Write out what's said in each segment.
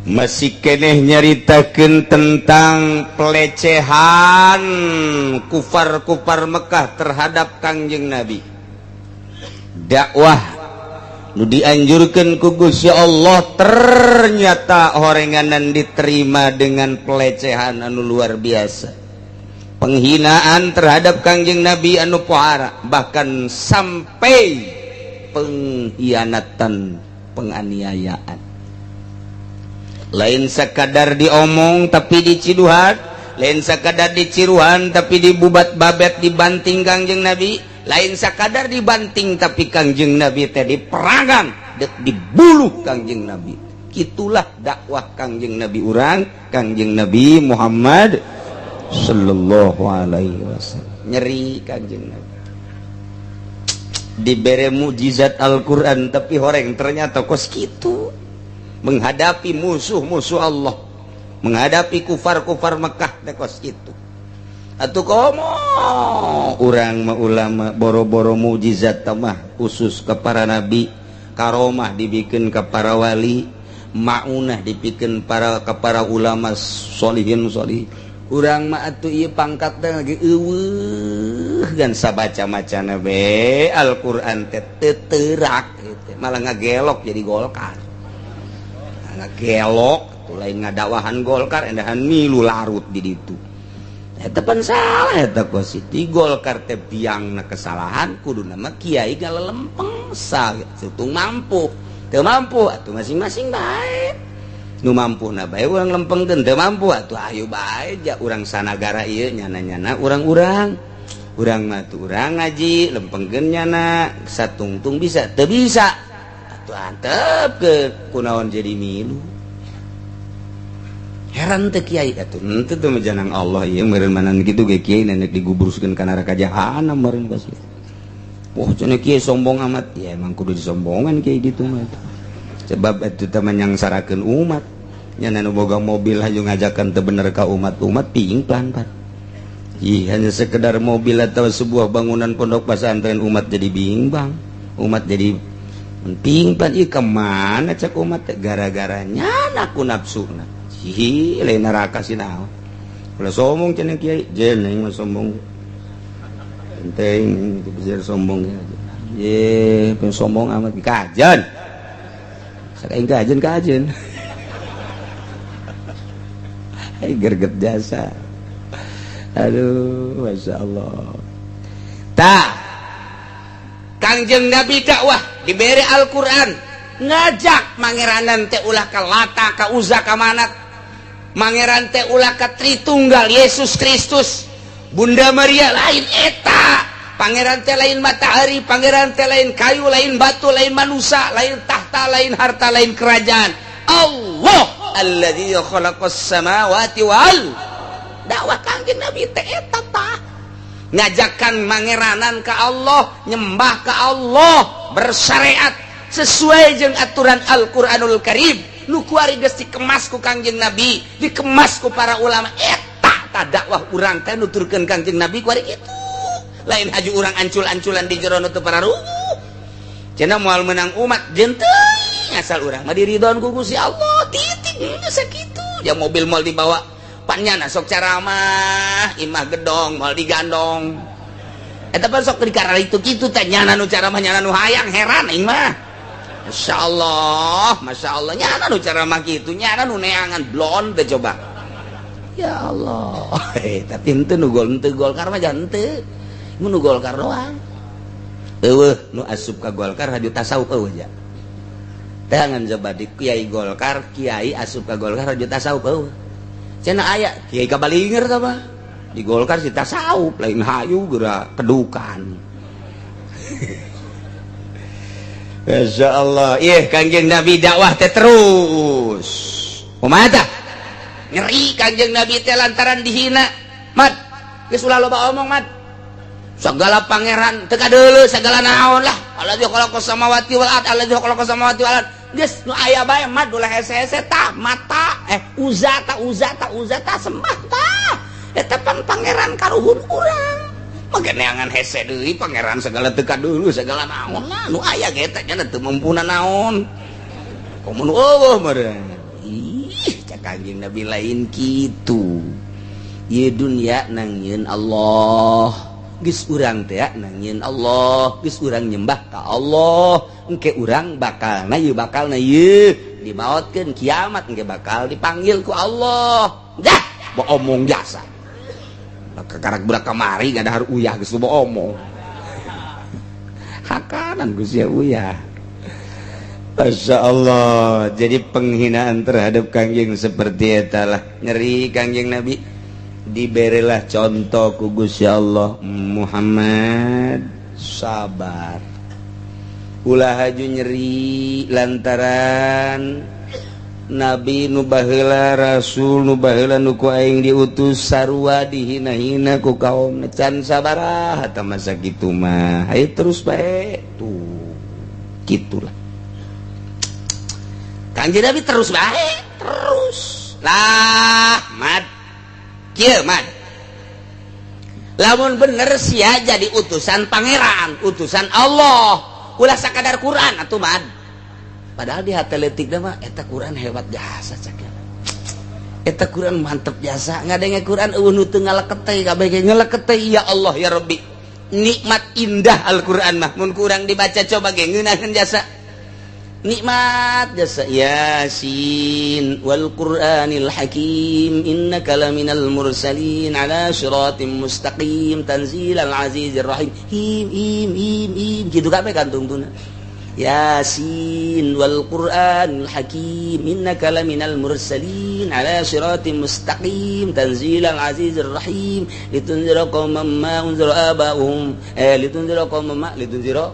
masih keneh nyaritakeun tentang pelecehan kufar-kufar Mekah terhadap Kangjeng Nabi. Dakwah nu dianjurkan ku Gusti Allah ternyata horenganan diterima dengan pelecehan anu luar biasa, penghinaan terhadap Kangjeng Nabi anu pohara, bahkan sampai pengkhianatan, penganiayaan. Lain sekadar diomong tapi diciduhan, lain sekadar diciruhan tapi dibubat babet dibanting Kangjeng Nabi, lain sekadar dibanting tapi Kangjeng Nabi teh diperangan dibuluh Kangjeng Nabi. Itulah dakwah Kangjeng Nabi urang, Kangjeng Nabi Muhammad sallallahu alaihi wasallam. Nyeri Kangjeng Nabi dibere mukjizat Al-Quran tapi horeng ternyata kos kitu menghadapi musuh-musuh Allah, menghadapi kufar-kufar Mekah dekos kitu. Atuh komo urang mah ulama boro-boro mukjizat mah khusus ke para nabi, karomah dibikeun ka para wali, maunah dibikeun ka para ulama sholihin sholih. Urang mah atuh ieu pangkatna lagi eueuh gan sabaca macana be Al-Qur'an teh teu teurak malah ngagelok jadi Golkar. Ngagelok tuh lain ngadakwahan Golkar endahan milu larut di ditu. Eta pan salah eta kositi Golkar teh biangna kesalahan kuduna mah kiai galelempeng sa tutung mampu. Teu mampu atuh masing-masing bae. Nu mampuna bae urang lempengkeun, teu mampu atuh ayo bae ja urang sanagara ieu nyana-nyana urang-urang. Urang mah tuh urang ngaji lempengkeun nyana satungtung bisa teu bisa. Atuh antep ke kunaon jadi milu. Heran teh kiai atuh henteu teh majanang Allah ieu meureun manan kitu ge kiai nenek diguburuskeun ka neraka jahanam meureun pasti. Wah cenah kiai sombong amat ya emang kudu disombongan kiai gitu mah. Sebab itu teman yang sarakeun umat nyana nu boga mobil haju ngajakan teu bener ka umat ping pelan-pelan. Ih hanya sekedar mobil atau sebuah bangunan pondok pesantren umat jadi bimbang, umat jadi ping pelan. Ih kemana cak umat gara-gara nyana ku nafsuna. Ih lain neraka sinaon. Ulah sombong cenah kiai, jeneng mah sombong. Penting itu bisa sombong ya. Ye, sombong amat kajen. Sakain kajen hai gerget jasa. Aduh masya Allah. Kangjeng Nabi dakwah diberi Al-Quran ngajak mangeranan teh ulah ka Lata ka Uzza ka Manat, mangeran teh ulah ka Tritunggal Yesus Kristus, Bunda Maria lain eta. Pangeran teh lain matahari, pangeran teh lain kayu, lain batu, lain manusia, lain tahta, lain harta, lain kerajaan. Allah alladzi khalaqas samawati wal. Dakwah Kangjeng Nabi teh eta tah. Ngajakan mangeranan ka Allah, nyembah ka Allah, bersyariat sesuai jeung aturan Al-Qur'anul Karim. Nu kuari geus dikemas ku Kangjeng Nabi, dikemas ku para ulama. Eta tah dakwah urang teh nuturkeun Kangjeng Nabi kuari kitu. Lain haju urang ancul-anculan di jero teu pararuh. Cenah moal menang umat jenteng asal urang mah diridon ku Gusti Allah titik sakitu. Ya mobil moal dibawa pannyana sok caramah, imah gedong moal digandong. Eta pan sok dikarara itu kitu teh nyana nu caramah nyana nu hayang heran aing mah. Masyaallah, masyaallah nyana nu caramah kitu, nyana nu neangan blon teh coba. Ya Allah. Tapi henteu nu Golkar mah jangan henteu. Nu Golkar doang eueuh nu asup ka Golkar haju tasawuf eueuh ja teh ngan coba di kiai Golkar kiai asup ka Golkar haju tasawuf eueuh cenah aya kiai kabalinger tah mah di Golkar si tasawuf lain hayu geura kedukan. Masya Allah. Ih Kangjeng Nabi dakwah teh terus kumaha tah ngeri Kangjeng Nabi teh lantaran dihina mat geus ulah loba omong mat segala pangeran teu kadeuleu segala naon lah alladzi khalaqas samawati wal ard alladzi khalaqas samawati wal ard geus nu aya bae mah ulah hese-hese tah mata Uzza tah sembah tah eta pan pangeran karuhun urang mage neangan hese deui pangeran segala teu kadeuleu segala naon lah nu aya ge eta nya teu mumpuna naon komo nu eueuh meureun ih Kangjeng Nabi lain kitu. Ieu dunya nangieun Allah, geus urang teh nangieun Allah, geus urang nyembah ka Allah, engke urang bakalna ieu dimaotkeun kiamat engke bakal dipanggil ku Allah. Dah, omong jasa. Karak budak kamari ngadahar uyah geus omong. Hakanan geus ya uyah. Masya Allah. Jadi penghinaan terhadap Kangjeng seperti eta lah. Nyeri Kangjeng Nabi diberilah contoh ku Gusti Allah. Muhammad sabar. Ulah haju nyeri lantaran Nabi nu baheula Rasul nu baheula nu ku aing diutus sarua dihina-hina ku kaum can sabaraha eta masa kitu mah. Hayu terus bae tuh. Kitulah. Kanjeng Nabi terus bae, terus. Lah, Mat. Kieu, Mat. Lamun bener sia jadi utusan pangeran, utusan Allah. Ulah sakadar Quran atuh, Mat. Padahal di hateletik mah eta Quran hebat jasa cak. Eta Quran mantep jasa. Ngadenge Quran eueuh nu teu ngaleket teh kabeh ngaleket teh ya Allah ya Rabbi. Nikmat indah Al-Qur'an mah mun kurang dibaca coba ge ngeunaheun jasa. Nikmat jasa Yasin wal Qur'anil Hakim innaka laminal mursalin ala siratim mustaqim tanzilal azizir rahim. Him kitu kabeh kantungtuna. Yasin wal Qur'anil Hakim innaka laminal mursalin ala siratim mustaqim tanzilal azizir rahim litunzira qauman ma unzira abahum litunzira qauman ma litunzira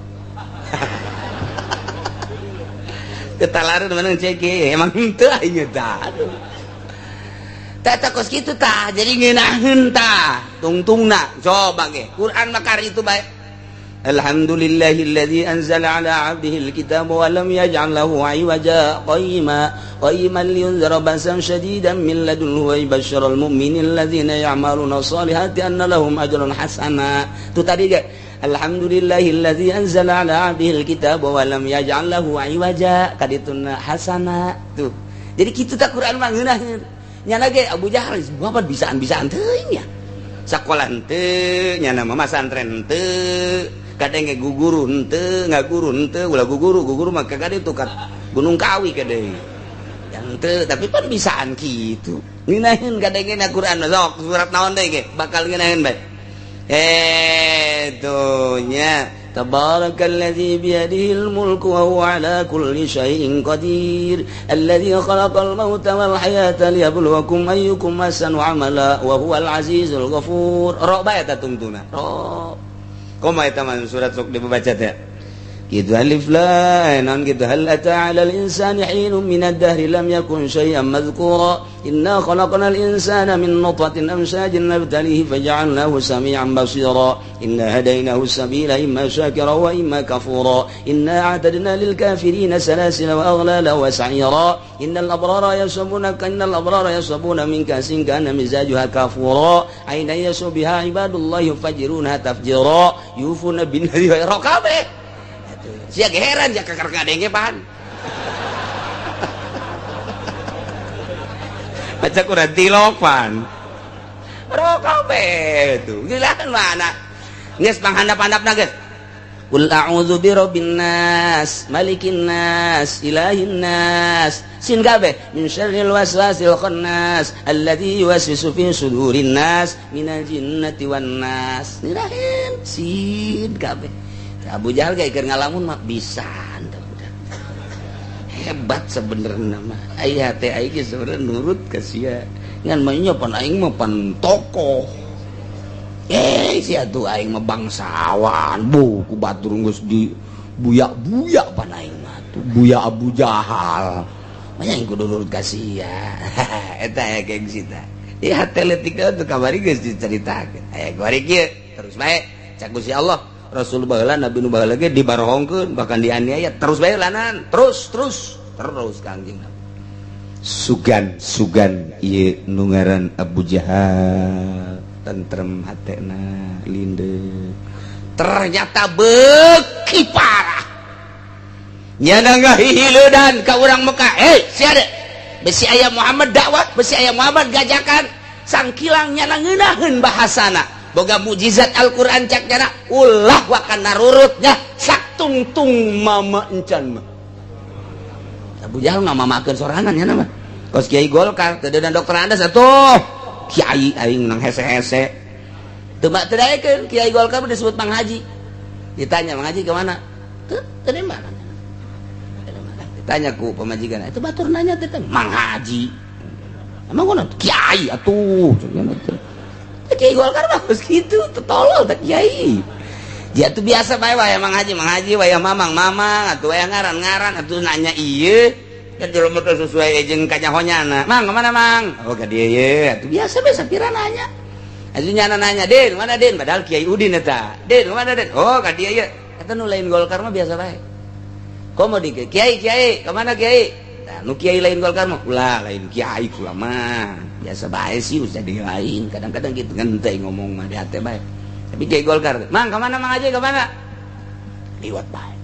ketalaran mana cek emang henteu nya tah tah kos kitu tah jadi ngeunaheun tah tungtungna coba ge Quran makar itu bae. Alhamdulillahilladzi anzala ala 'abdihi alkitaba wa lam yaj'al lahu 'iwaja qayyiman liyunzira ba'san shadidan min ladunhu wa yubashshiral mu'minina alladzina ya'maluna shalihati anna lahum ajran hasana. Tu tadi ge Alhamdulillahilladzi anzala ala 'abdihi alkitaba wa lam yaj'al lahu 'iwaja kadituna hasana. Tuh. Jadi kitu ta Quran mah ngeunaheun. Nyana ge Abu Jahal Muhammad bisaan-bisaan teuing nya. Sakola henteu, nyana mah santren henteu. Kadang guguru henteu, ngaguru henteu, ulah guguru mah kagade tuh kat Gunung Kawi kade. Yang teu, tapi pan bisaan kitu. Ngeunaheun kadang na Quran sok surat naon deui ge bakal ngeunaheun bae. Tuh nya Tabarakalladzi biyadihil mulku wa huwa ala kulli syai'in qadir alladzi khalaqal mauta wal hayata liyabluwakum ayyukum ahsanu amala wa huwal azizul ghafur. Ro bae ta tungtuna. Ro. Komaha eta mah surat sok dibaca teh. Kitu alif lam kitu hal ata 'alal insani hinun minad dahri lam yakun syai'an madhkura inna khalaqnal insana min nutfatin amshajin nabtalihi faj'alnahu sami'an basira inna hadaynahu sabila imma syakira wa imma kafura inna a'tadna lil kafirina salasila wa aghlala wa sa'ira innal abrara yashrabuna min kasin kana mizajuha kafura ayna yashbiha ibadullahi yufajjiruna tafjira yufuna bin rakabe. Sia heran ya kakar ngadenge pan. Baca Quran tilopan. Rokabe tuh. Gilaan mana? Geus panghandap-handapna geus. Qul a'udzu birabbin nas, malikin nas, ilahin nas. Sin kabeh min syarril waswasil khannas alladzi yuwaswisu fi sudurin nas minal jinnati wan nas. Nirahin sin kabeh. Abu Jahal kayak keur ngalamun mah pisan hebat sebenarnya mah aya teh aing ge sebenarnya nurut ka sia ngan mah nya pan aing mah pan tokoh sia tuh aing mah bangsawan ku batur geus di buyak-buyak pan aing mah tuh buyak Abu Jahal mah aing kudu nurut ka sia eta aya gengsi tah ya teletik teh kamari geus dicaritakeun aya gori kieu terus bae cak Gusti Allah Rasul baheula Nabi nu baheula ge dibarohongkeun bahkan dianiaya terus bae lanan terus Kangjeng Nabi sugan ieu nu ngaran Abu Jahal tentrem hatena lindeu ternyata beuki parah nyana ngahihileudaan ka urang Mekah sia de besi aya Muhammad dakwah, besi aya Muhammad gajakan, sangkilangnya ngeunaheun bahasana, boga mukjizat Al-Qur'an cakna ulah wakan narurutnya sak tungtung mama encan mah. Abu Jahal ngamakeun sorangan nya nama. Kos Kiai Golkar teu dan dokter Andes atuh. Kiai aing nang hese-hese. Teu mah teu daekeun Kiai Golkar disebut Mang Haji. Ditanya Mang Haji ke mana? Teu di mana? Ditanya ku pemajikan, itu batur nanya teh Mang Haji. Emang kono Kiai atuh. Kiai Golkar bagus gitu, tolol teh Kiai. Ya tuh biasa bae wae Mang Haji wae mamang atuh wae ngaran atuh nanya ieu kan jelema teh sesuai jeung kanyahonyana. Mang kemana Mang? Oh ka dieu ye. Atuh biasa kira nanya. Atuh nyana nanya, "Den, mana Den?" Padahal Kiai Udin eta. "Den, kemana Den?" Oh ka dieu ye. Eta nu lain Golkar mah biasa bae. Komo di Kiai, kemana Kiai? Nah, nu Kiai lain Golkar mah ulah lain Kiai kula mah. Biasa bae sih usah di lain. Kadang-kadang gitu ngenteu ngomong mah di hate bae. Tapi Kiai Golkar, Mang kemana Mang Haji kemana? Liwat baik.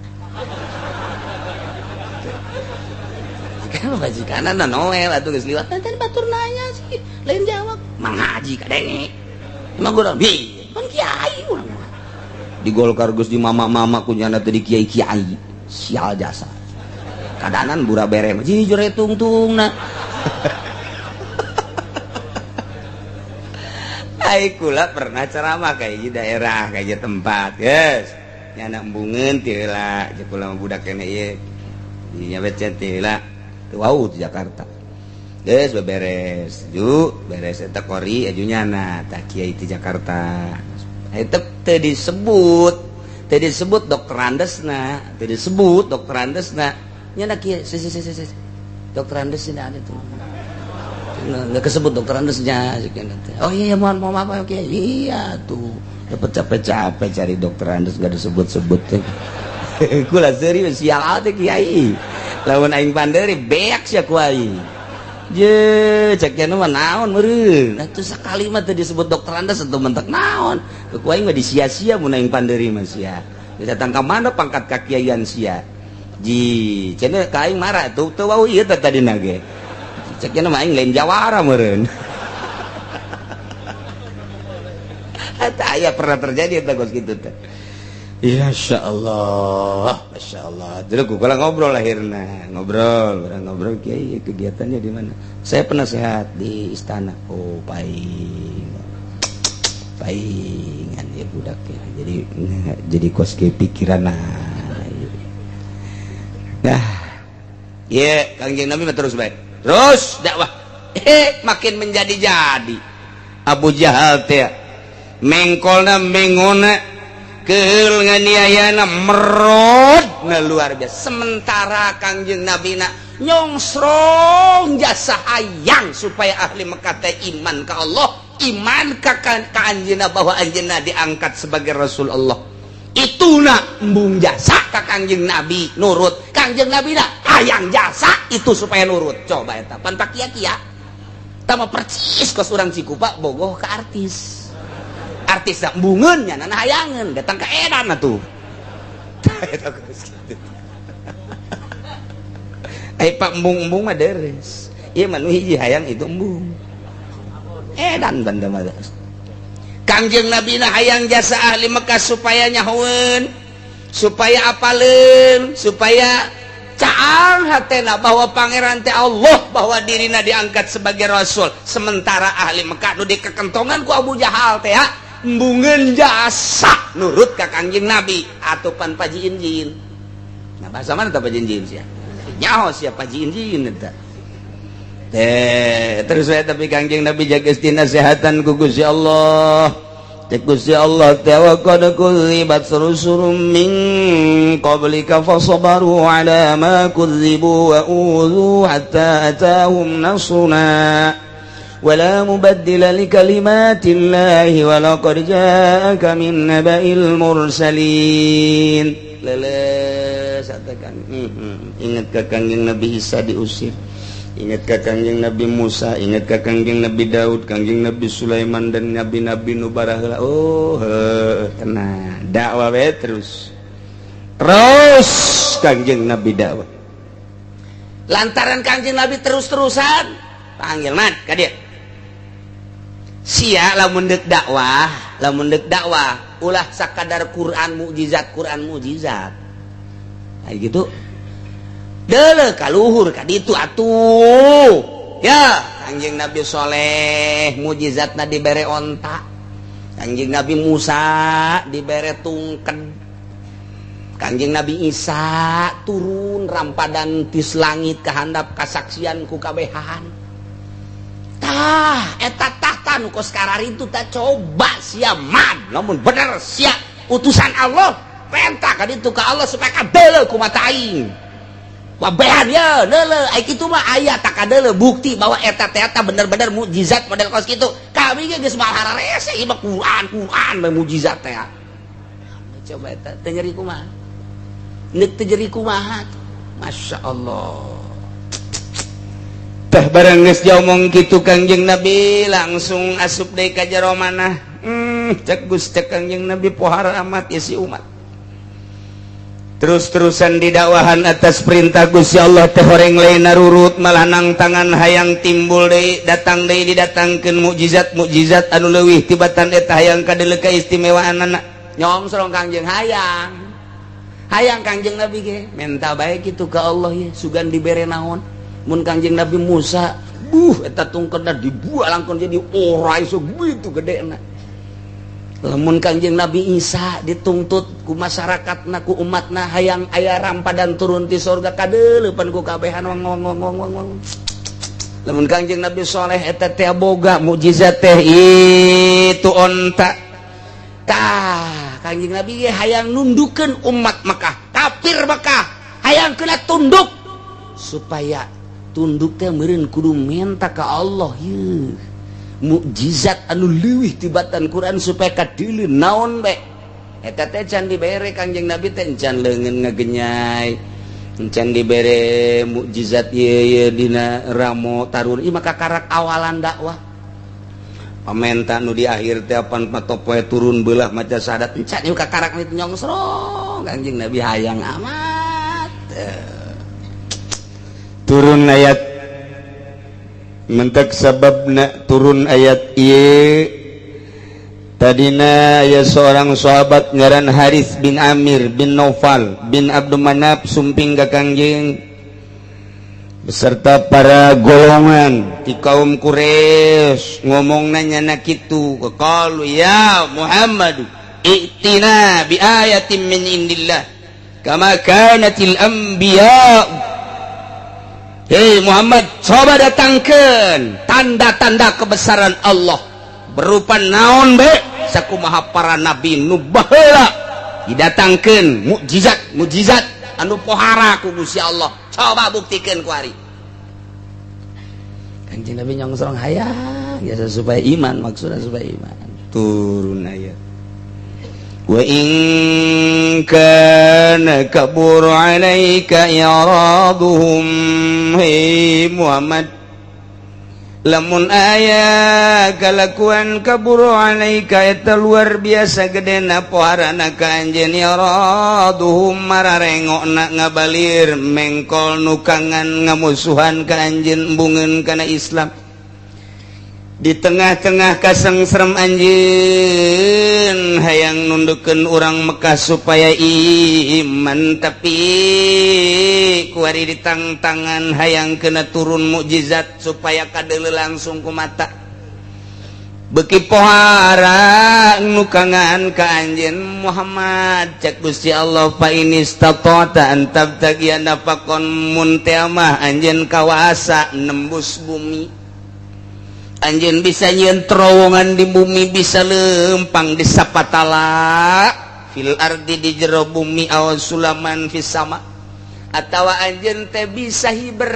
Kan majikanan na Noel atuh geus liwat teh batur nanya sih, lain jawab Mang Haji kadenge. Emang gua bi, kan Kiai urang mah. Di Golkar geus di mama-mama kunyana teh di Kiai. Sial jasa. Kadanan bura bere mah jujur tungtungna. Kula pernah ceramah kayak di daerah kayak tempat guys nyana embungeun teh heula jeung kula mah budak kene ieu di nyabet teh heula teu wau di Jakarta geus beberes ju beres eta kori aju nyana tah kiai di Jakarta eta teu disebut dokter Andesna nyana kieu dokter Andes tidak ada tuh nggak kesebut dokter Andesnya. Oh iya mohon maaf oke iya tuh dapat capek-capek cari dokter Andes nggak disebut-sebut teh. Kula serius sial teh Kiai lawan aing panderi beak sia ku aing je cek nya mah naon meureun atuh sakali mah teh disebut dokter Andes atuh mentek naon ku aing mah disia-sia mun aing panderi mah sia datang ka mana pangkat kakiaian sia ji cenah ka aing marah tuh teu wau ieu teh tadina ge ceknya nama aing lain jawara meureun. Eta aya pernah terjadi eta gos kitu teh. Masya Allah. Dulu kula ngobrol lahirna, ngobrol Kiai kegiatannya di mana? Saya penasehat di istana. Oh, paingan ya budak ya. Jadi kos ke pikiran nah. Iya, Kangjeng Nabi mah terus baik. Terus dakwah makin menjadi-jadi. Abu Jahal teh mengkolna mengona keul nganiayana merodna luar biasa. Sementara Kangjeng Nabi na nyongsrong jasa hayang supaya ahli Mekah teh iman ka Allah, iman ka anjeunna bahwa anjeunna diangkat sebagai Rasul Allah. Ituna embung jasa ka Kangjeng Nabi nurut. Kangjeng Nabi na hayang jasa itu supaya nurut. Coba eta pan pakia-kia tama percis kos urang Cikupa bogoh ke artis nak embungeun nya na hayangeun datang ke edan atuh. Eta geus kitu. Ai pak embung-embung mah deres. Ieu mah nu hiji hayang itu embung. Edan banda mah. Kangjeng Nabi na hayang jasa ahli Mekah supaya nyahoeun, supaya apaleun, supaya caang hatena bahwa pangeran teh Allah, bahwa dirina diangkat sebagai Rasul. Sementara ahli Mekah nu dikekentongan ku Abu Jahal teh embungeun jasa nurut ka Kangjeng Nabi atupan Paji Injin. Nah bahasa mana teh Paji Injin sia? Nyaho sia Paji Injin eta. Terus saya tapi Kangjeng Nabi jaga nasihatan ku Gusti Allah. Gusti Allah wa qad kudzibat rusulun min qablika fasabaru ala ma kudzibu wa udhu hatta atahum nasruna wa la mubaddila li kalimatillahi wa laqad ja'aka min naba'il mursalin. Leles katakan ingat ka Kangjeng Nabi Isa diusir. Ingat ka Kangjeng Nabi Musa, ingat ka Kangjeng Nabi Daud, Kangjeng Nabi Sulaiman dan nabi-nabi nu baraheula. Oh, tenang. Dakwah we terus. Kangjeng Nabi dakwah. lantaran Kangjeng Nabi terus-terusan panggil mat ka dieu sia lamun deuk dakwah ulah sakadar Quran mukjizat nah gitu deuleu ka luhur ka ditu atuh ya Kangjeng Nabi Soleh mukjizatna dibere onta Kangjeng Nabi Musa dibere tungked Kangjeng Nabi Isa turun rampadan tis langit kahandap kasaksian ku kabehan tah eta tahta nu kos kararitu tah coba sia mad lamun bener sia utusan Allah perintah ka ditu ka Allah supaya kadeuleu ku mata aing wabehan ya deuleu ai kitu mah aya tak kadeuleu bukti bahwa eta teh bener-bener mukjizat model kos kitu kami ge geus malahara rese ieu mah Quran mukjizat teh coba eta teh nyeri kumaha neuk teh nyeri kumaha Masya Allah teh bareng geus diomong kitu Kangjeng Nabi langsung asup deui ka jero manah cek Gus cek Kangjeng Nabi pohara amat ya si umat terus-terusan didakwahan atas perintah Gusti Allah teh horeng lain narurut malah nang tangan hayang timbul deui datang deui didatangkeun mukjizat anu leuwih tibatan eta hayang kadeuleu kaistimewaanna nyong sareng Kangjeng hayang Kangjeng Nabi ge menta bae kitu ka Allah ya sugan dibere naon mun Kangjeng Nabi Musa eta tungkedna dibuat langkon jadi orai segitu gedena lamun Kangjeng Nabi Isa dituntut ku masyarakatna ku umatna hayang aya rampadan turun ti surga kadeuleupan ku kabehan wong lamun Kangjeng Nabi Soleh eta teh boga mukjizat teh itu onta tah Kangjeng Nabi ge hayang nundukeun umat Mekah kafir Mekah hayang kena tunduk supaya tunduk teh meureun kudu menta ka Allah yeuh mukjizat anu leuwih tibatan Quran supaya kadeuleu naon bae eta teh can dibere Kangjeng Nabi teh can leungeun ngagenyai can dibere mukjizat ieu dina ramo tarun ieu mah kakarak awalan dakwah pamenta nu di akhir teh apan patopoe turun beulah maca syahadat can ieu kakarak itu nyongsrong Kangjeng Nabi hayang amat turun ayat mentak sababna turun ayat ieu tadina aya seorang sahabat ngaran Harits bin Amir bin Naufal bin Abdul Manaf sumping ka Kangjeng beserta para golongan di kaum Quraisy ngomong nanya kitu qalu ya Muhammad i'tina bi ayatin min indillah kama kanatil anbiya. Hei Muhammad, coba datangkan tanda-tanda kebesaran Allah berupa naon be sakumaha para nabi nu baheula didatangkeun mukjizat anu pohara ku Gusti Allah coba buktikeun ku ari Kanjeng Nabi nyongsrong hayang ya supaya iman maksudna supaya iman turun ayat wa in kana kabur alaika iraduhum hei Muhammad lamun aya kalakuan kabur alaika eta luar biasa gedena poharana ka anjeun iraduhum mararengokna ngabalir mengkol nukangan ngamusuhan ka anjeun embungeun kana Islam di tengah-tengah kasengsrem anjeun hayang nundukeun urang Mekah supaya iman tapi kuari ditang-tangan hayang kena turun mukjizat supaya kadeuleu langsung ku mata beuki pohara nukangan ka anjeun Muhammad cek Gusti Allah fa inistata'ta an tabtaghiya nafaqan muntamah anjeun kawasa nembus bumi anjeun bisa nyieun terowongan di bumi bisa lempang di sapatala fil ardi di jero bumi aw sulaman fis sama atawa anjeun teh bisa hiber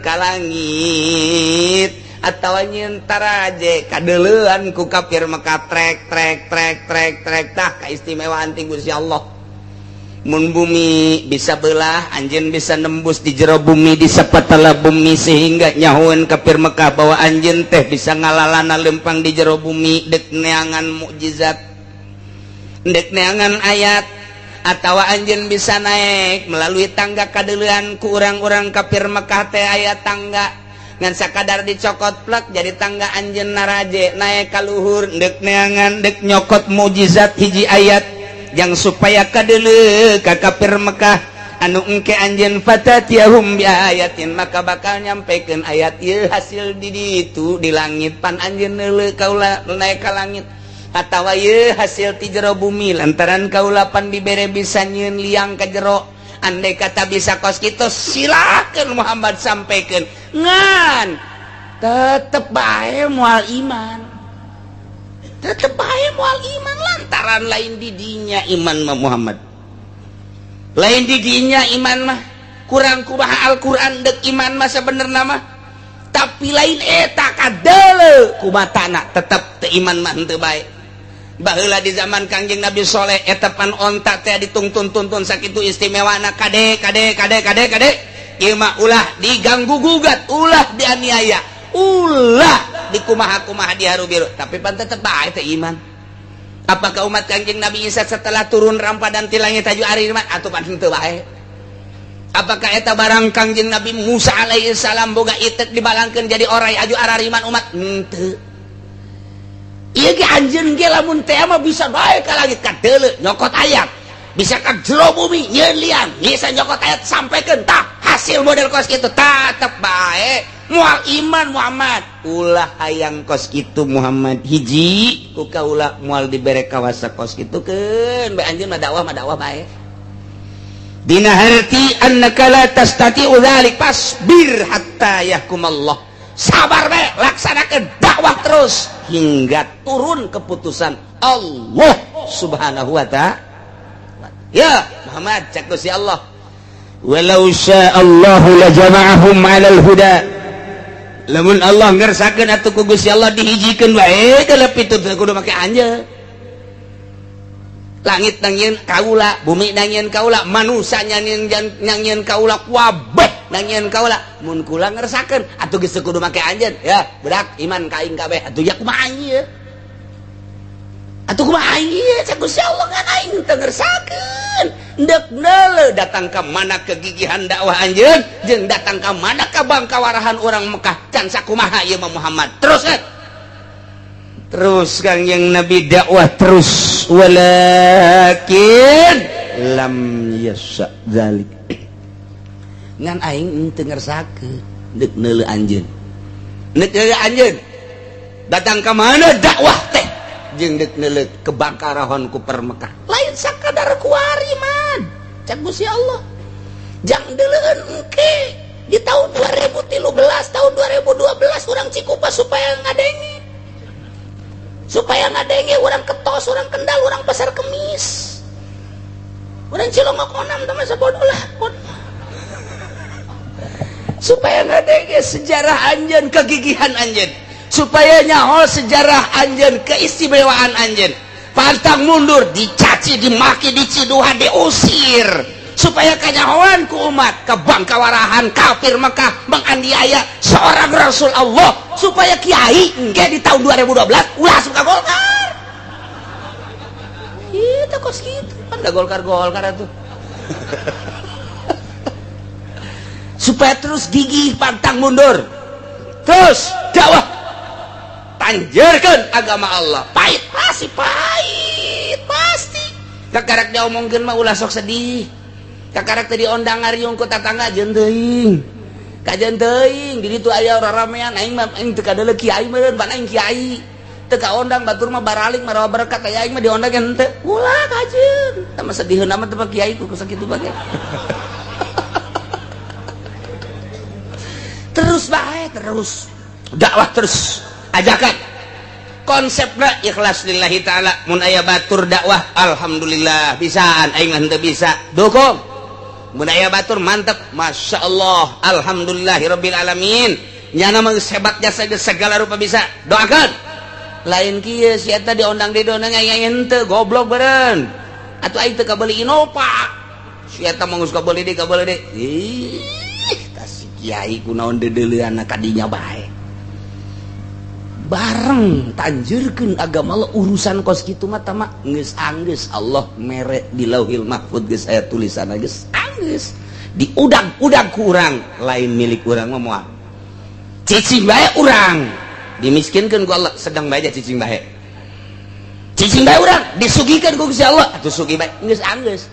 ka langit atawa nyieun taraje kadeuleuan ku kafir maka trek tah kaistimewaan ti Gusti Allah mun bumi bisa belah anjeun bisa nembus di jero bumi di sapatala bumi sehingga nyahoeun kafir Mekah bahwa anjeun teh bisa ngalalana lempang di jero bumi dek neangan mukjizat dek neangan ayat atawa anjeun bisa naik melalui tangga kadeulean ku urang-urang kafir Mekah teh aya tangga ngan sakadar dicokot plek jadi tangga anjeun naraje naik ka luhur deuk neangan deuk nyokot mukjizat hiji ayat yang supaya kadeuleu ka kafir Mekah anu engke anjeun fatatiyahum bi ayatin maka bakal nyampekeun ayat ieu hasil di ditu di langit pan anjeun neuleu kaula naik ka langit atawa ye hasil ti jero bumi lantaran kaula pan dibere bisa nyieun liang ka jero andai kata bisa kos kitu silakeun Muhammad sampaikan ngan tetep bae moal iman tetep bae moal iman lantaran lain di dinya iman mah Muhammad lain di dinya iman mah kurang kumaha Al-Qur'an deuk iman mah sabenerna mah tapi lain eta kadeuleu kumatana tetep teu iman mah henteu bae. Baheula di zaman Kangjeng Nabi Soleh etapan onta teh dituntun-tuntun sakitu istimewana kade ieu mah ulah diganggu gugat ulah dianiaya ulah dikumaha-kumaha diharu-biru tapi pan tetep bae teh iman. Apakah umat Kangjeng Nabi Isa setelah turun rampadan ti langit aju ari iman atuh pan henteu bae. Apakah eta barang Kangjeng Nabi Musa alaihi salam boga itek dibalangkeun jadi orai aju arariman umat henteu. Iya ge anjeun ge lamun teh mah bisa bae ka langit kadeuleu nyokot ayat bisa ka jero bumi nyieun liang bisa nyokot ayat sampaikeun tah hasil model kos kitu tetep bae moal iman Muhammad ulah hayang kos kitu Muhammad hiji ku kaula moal dibere kawasa kos kitu keun bae anjeun mah dakwah bae dina harti annaka la tastati'u dzalik fasbir hatta yahkumallah sabar bae laksanakeun dakwah terus hingga turun keputusan Allah subhanahu wa ta'ala ya Muhammad cak si Allah walau sya'allahu la jama'ahum 'alal huda lamun Allah ngersakeun atuh ku Gusti Allah dihijikeun wae kalau pitutur kudu make anjeun langit nangieun kaula bumi nangieun kaula manusia nangieun kaula kuabeh nangieun kaula mun kula ngersakeun atuh geus kudu make anjeun ya budak iman ka aing kabeh atuh ya kumaha ieu atuh kumaha ieu cak Gusti Allah ngan aing teu ngersakeun deuk neuleuh datang ka mana kegigihan dakwah anjeun jeung datang ka mana kabangkawarahan urang Mekah can sakumaha ieu mah Muhammad terus Kangjeng Nabi dakwah terus walakin lam yasa dzalik ngan aing teu ngersakeun deuk neuleuh anjeun datang ka mana dakwah teh jeung deuk neuleuh kebangkarahon ku permekah lain sakadar kuari man cak Gusti Allah jang deuleueun engke di tahun 2013 tahun 2012 urang Cikupa supaya ngadenge urang Ketos urang Kendal urang Pasar Kemis urang Cilongokonam teh mah sabodoh lah supaya ngadenge sejarah anjeun kegigihan anjeun supaya nyaho sejarah anjeun keistimewaan anjeun pantang mundur dicaci dimaki diciduhan diusir supaya kanyahoan ku umat kebangkawarahan kafir Mekah menganiaya seorang Rasul Allah supaya kiai engke di tahun 2012 ulah suka Golkar itu kos gitu kan da Golkar atuh supaya terus gigih pantang mundur terus dakwah tanjurkeun agama Allah pahit pasti kakarak diomongkeun mah ulah sok sedih kakarak teh diondang ngariung ku tatangga jeung teuing kajen teuing di ditu aya ramean aing mah aing teu kadeuleu kiai meureun ban aing kiai teu kaondang batur mah baralik marawa berkat aya aing mah diondang henteu ulah kajeun tah mah sediheuh mah teu kiai ku sakitu bae terus bae terus dakwah terus ajakan konsepna ikhlas lillahi ta'ala mun aya batur dakwah alhamdulillah bisaan aing mah henteu bisa dukung mun aya batur mantep masya Allah alhamdulillahirabbil alamin nyana mah hebat jasa segala rupa bisa doakan lain kieu si eta diondang di dona aya henteu goblok beureun atuh aing teu kabeuli Innova si eta mah geus kabeuli deui ih tah si kiai kunaon dedeuleuanna ka dinya bae bareng tanjurkeun agama Allah urusan kos kitu mah tama geus anggeus Allah mere di Lauhil Mahfuz geus aya tulisanna geus anggeus diudag-udag ku urang lain milik urang mah moal cicing bae urang dimiskinkeun ku Allah sedang bae cicing bae urang disugikeun ku Gusti Allah atuh sugi bae geus anggeus.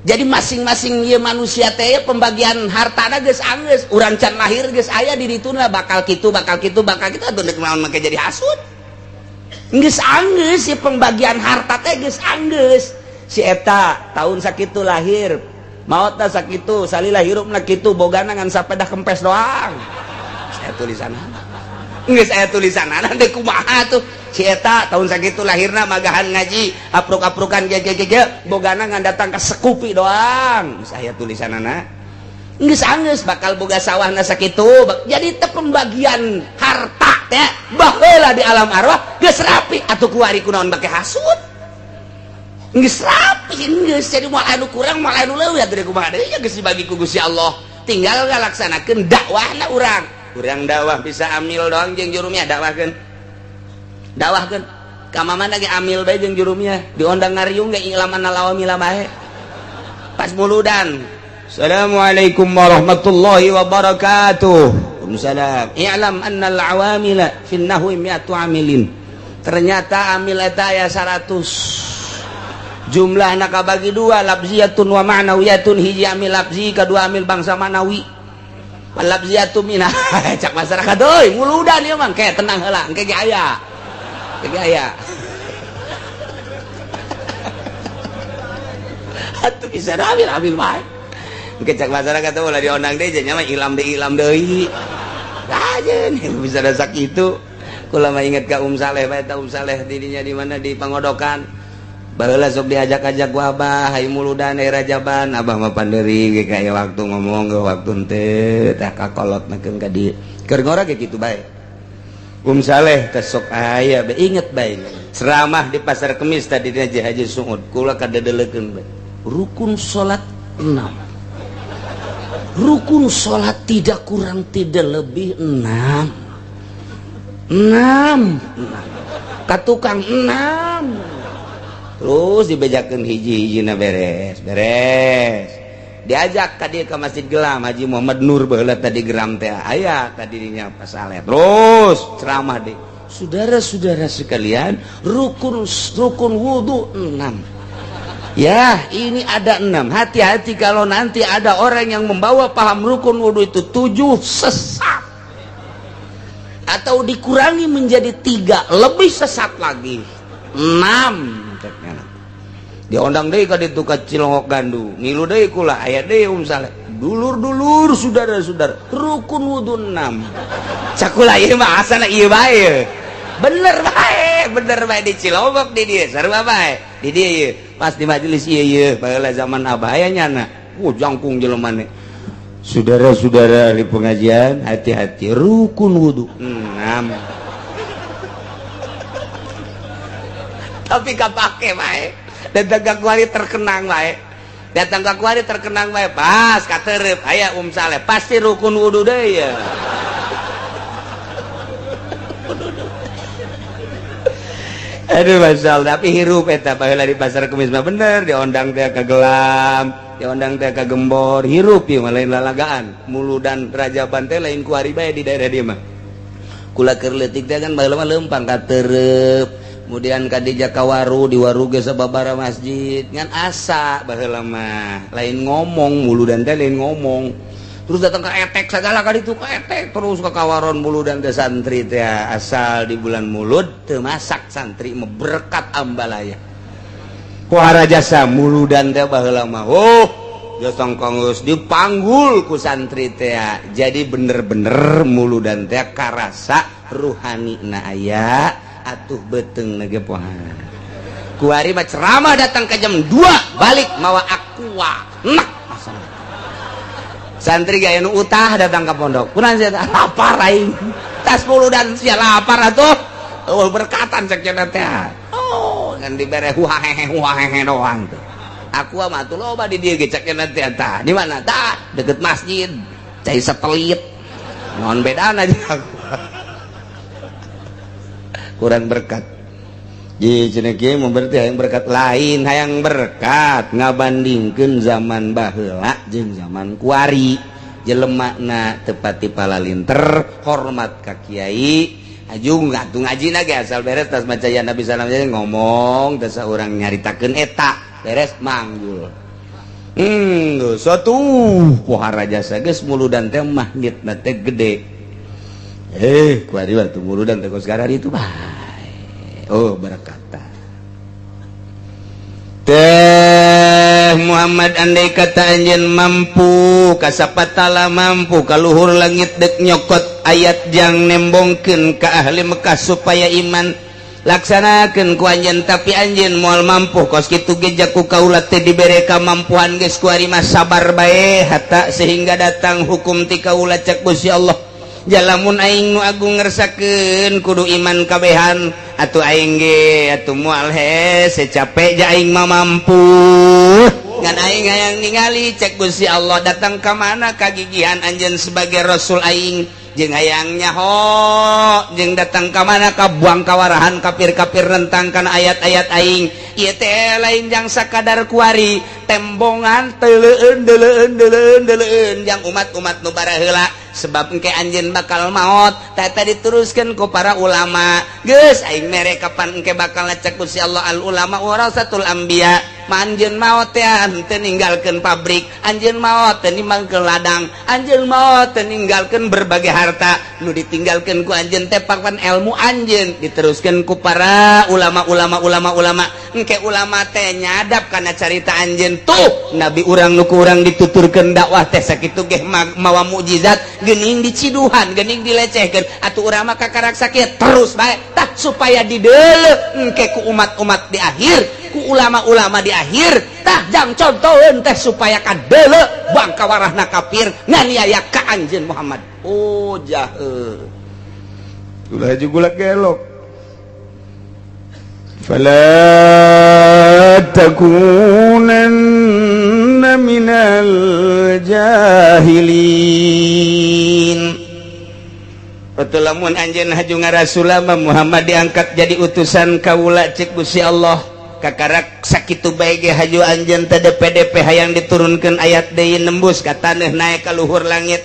Jadi masing-masing ieu manusia teh pembagian hartana geus anggeus urang can lahir geus aya di dituna bakal kitu atuh deuk naon make jadi hasud geus anggeus si pembagian harta teh geus anggeus si eta tahun sakitu lahir maotna sakitu salila hirupna kitu bogana ngan sapedah kempes doang saya tulisanna geus aya tulisanna teh kumaha tuh si eta tahun sakitu lahirna magahan ngaji apruk-aprukan gege bogana ngan datang ke sekupi doang saya tulisanana geus anggeus bakal boga sawahna sakitu jadi teh pembagian harta teh baheula di alam arwah geus rapi atuh kuari kunaon make hasud geus rapi geus jadi moal anu kurang moal anu leuwih atuh kumaha deui geus dibagi ku Gusti Allah tinggal ngalaksanakeun dakwahna urang dakwah bisa amil doang jeung jurumnya dakwahkeun ka mamana ge amil bae jeung jurumnya diondang ngariung ge ilaman lawamila bae pas muludan assalamualaikum warahmatullahi wabarakatuh waalaikumsalam i'lam annal awamila fin nahwi mi'atu amilin ternyata amil eta aya 100 jumlahna kabagi dua labziyatun wa ma'nawiyatun hiji amil labzi kadua amil bangsa manawi labziyatun minah cak masyarakat euy muludan ieu mah ke tenang heula engke ge aya atuh bisa ambil bae kecak masyarakat tuh lah diondang deh jadinya mah ilam deui ajeun bisa ada sakitu kula mah inget ka Saleh bae Saleh didinya di mana di Pangodokan baheula sok diajak-ajak ku Abah hayu muludan Rajaban Abah mah panderi ge kaya waktu ngomong ge waktu teu tah kakolotnakeun ka dieu keur ngora ge kitu bae Saleh tesok aya be inget bae ceramah di pasar Kemis tadi di Haji Sungud kula kadedelekeun bae rukun salat 6 rukun salat tidak kurang tidak lebih 6 katukang 6 terus dibejakeun hiji-hijina beres diajak tadi ke Masjid Gelam Haji Muhammad Nur baheula tadi geram teh aya tadinya pas Saleh terus ceramah deh saudara-saudara sekalian rukun wudu 6 ya ini ada 6 hati-hati kalau nanti ada orang yang membawa paham rukun wudu itu 7 sesat atau dikurangi menjadi 3 lebih sesat lagi 6 diondang deui ka ditu ka Cilongok Gandu ngilu deui kula aya deui Saleh dulur-dulur saudara-saudara rukun wudu 6 cakula ieu mah asana ieu bae bener bae di Cilongok di dieu sarua bae di dieu pas di majelis ieu baheula zaman Abah aya nyana jangkung jelema mane saudara-saudara di pengajian hati-hati rukun wudu 6 tapi kapake bae datang ke kuari terkenang bae pas katerep aya Saleh pasti rukun wudu deui ya aduh masyaallah tapi hirup eta baheula di pasar Kemis mah bener diondang teh ka Gelam diondang teh ka Gembor hirup ieu mah lain lalagaan muludan Rajaban teh lain kuari bae di daerah dieu mah kula keur leutik teh kan baheula mah leumpang katerep kemudian kadija kawaru di waru ge sababara masjid ngan asa baheula mah lain ngomong muludan teh lain ngomong terus datang ke etek segala kali itu ke etek terus ke kawaron muludan teh santri teh asal di bulan Mulud teu masak santri mah berkat ambalaya kuara jasa muludan teh baheula mah jasa kanggeus dipanggul ku santri teh jadi bener-bener muludan teh karasa ruhanina aya atuh beteng nage poha kuari mah ceramah datang ke jam 2 balik mawa aqua nak santri gaya nu utah datang ke pondok kunaon sia lapar aing tas muludan sia lapar atuh berkatan cek cenah teh ngan dibere huahehe doang tuh aqua mah atuh loba di dieu ge cek cenah teh tah di mana tah deket masjid cai satelit naon bedana jeung aqua kurang berkat cenah kieu berarti hayang berkat lain hayang berkat ngabandingkeun zaman baheula jeung zaman kuari jelemana tepati palalinter hormat ka kiai ajung atuh ngajina ge asal beres tas maca ya Nabi sallallahu alaihi wasallam ngomong teu saurang nyaritakeun eta beres manggul satu pohara jasa geus muludan teh magnetna teh gede kuari batu muludan teh kos garari itu bae oh berkata teh Muhammad andai kata anjeun mampu kasapatala mampu kaluhur langit dek nyokot ayat jang nembongkeun ka ahli Mekah supaya iman laksanakeun ku anjeun tapi anjeun moal mampu kos kitu ge jaku kaula teh dibere kamampuan geus ku ari mah sabar bae hatta sehingga datang hukum ti kaula cek Gusti Allah jalamun aing nu agung ngersakeun kudu iman kabehan atuh aing ge atuh moal hese capek ja aing mah mampu ngan aing hayang ningali cek Gusti Allah datang ka mana kagigihan anjeun sebagai rasul aing jeung hayang nyaho jeung datang ka mana ka buang kawarahan kafir-kafir rentang kana ayat-ayat aing ieu teh lain jang sakadar kuari tembongan teleueun jang umat-umat nu baraheula sebab engke anjeun bakal maot tata diteruskeun ku para ulama geus aing mere kapan engke bakal ngecek Gusti Allah al ulama warasatul anbiya anjeun maot teh henteu ninggalkeun pabrik anjeun maot teh ninggalkeun ladang anjeun maot teh ninggalkeun berbagai harta nu ditinggalkeun ku anjeun teh papan ilmu anjeun diteruskeun ku para ulama engke ulama teh nyadap kana carita anjeun tuh nabi urang nu ku urang dituturkeun dakwah teh sakitu ge mawa mukjizat geuning diciduhan geuning dilecehkeun atuh urang mah kakarak sakieu terus bae tah supaya dideuleu engke ku umat-umat di akhir ku ulama-ulama di akhir tah jang contoheun teh supaya kadeuleu bangka warahna kafir nganiaya ka anjeun Muhammad oh jahe ulah juga gelok fala takunanna minal jahilin betul lamun anjeun haju ngarasul Muhammad diangkat jadi utusan kaula cek Gusti Allah kakarak sakitu bae ge haju anjeun teh DP hayang diturunkeun ayat deui nembus ka taneuh naek ka luhur langit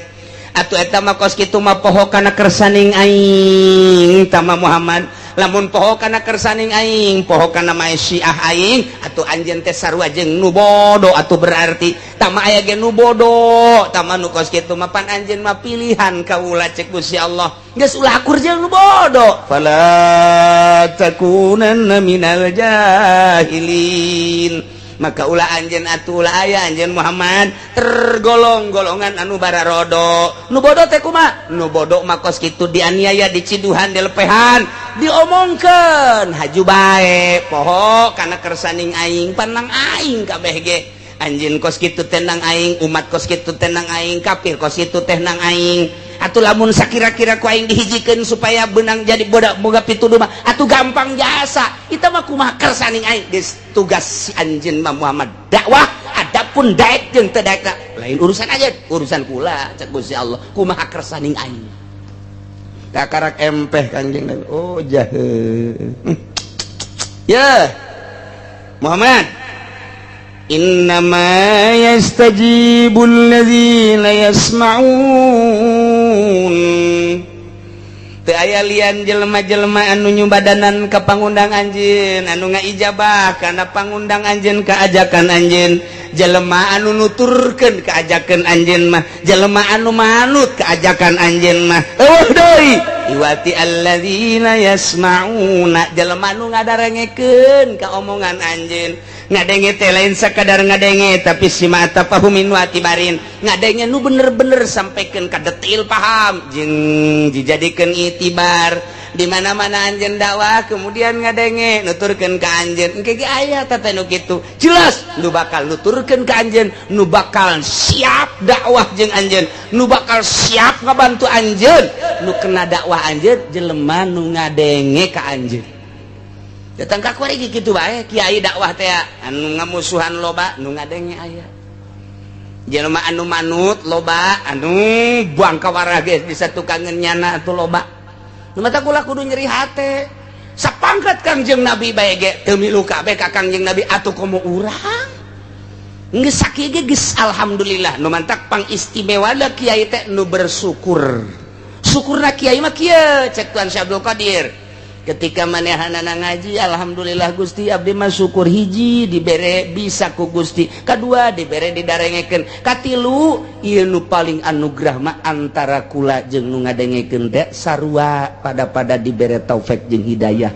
atuh eta mah kos kitu mah poho kana kersaning aing tama Muhammad lamun poho kana kersaning aing poho kana mae syiah aing atuh anjeun teh sarua jeung nu bodoh atuh berarti tama aya ge nu bodoh tama nu kos kitu mah pan anjeun mah pilihan kaula cek Gusti Allah geus ulah akur jeung nu bodoh fala takunanna minal jahilin maka ulah anjeun atuh ulah aya anjeun Muhammad tergolong golongan anu bararodo nu bodoh teh kumaha nu bodoh mah kos kitu dianiaya diciduhan dilepehan diomongkeun haju bae poho kana kersaning aing panang aing kabeh ge anjeun kos kitu tenang aing umat kos kitu tenang aing kafir kos kitu teh nang aing atuh lamun sakira-kira ku aing dihijikeun supaya beunang jadi boga pituduh mah atuh gampang jasa eta mah kumaha kersaning aing geus tugas si anjeun mah Muhammad dakwah adapun daek jeung teu daek lain urusan aja urusan kula cek Gusti Allah kumaha kersaning aing kakarak empeh kanjeng Nabi oh jahe ya Muhammad innama yastajibul ladzina yasma'un teu aya lian jelema-jelema anu nyumbadanan ka pangundang anjeun anu ngaijabah kana pangundang anjeun ka ajakan anjeun jelema anu nuturkeun ka ajakan anjeun mah jelema anu manut ka ajakan anjeun mah eueuh deui iwati alladzina yasma'una jelema anu ngadarengekeun ka omongan anjeun ngadenge teh lain sakadar ngadenge tapi sima tafahumin wa tibarin ngadenge nu bener-bener sampaikeun ka detail paham jeung dijadikeun itibar di mana-mana anjeun dakwah kemudian ngadenge nuturkeun ka anjeun engke ge aya teh nu kitu jelas nu bakal nuturkeun ka anjeun nu bakal siap dakwah jeung anjeun nu bakal siap ngabantu anjeun nu kena dakwah anjeun jelema nu ngadenge ka anjeun datang ka kuari kitu bae kiai dakwah teh anu ngamusuhan loba nu ngadenge aya jelema anu manut loba anu buang ka warah geus bisa tukangeun nyana atuh loba nu mata kula kudu nyeri hate sapangkat Kangjeng Nabi bae ge teu milu kabeh ka Kangjeng Nabi atuh komo urang geus sakieu ge geus alhamdulillah. Nu mantak pangistimewa da kiai teh nu bersyukur. Syukurna kiai mah kieu cek Tuan Syekh Abdul Qadir. Ketika manehanana ngaji alhamdulillah Gusti abdi mah syukur hiji dibere bisa ku Gusti, kadua dibere didarengekeun, katilu ieu nu paling anugerah mah antara kula jeung nu ngadengekeun teh sarua pada dibere taufik jeung hidayah.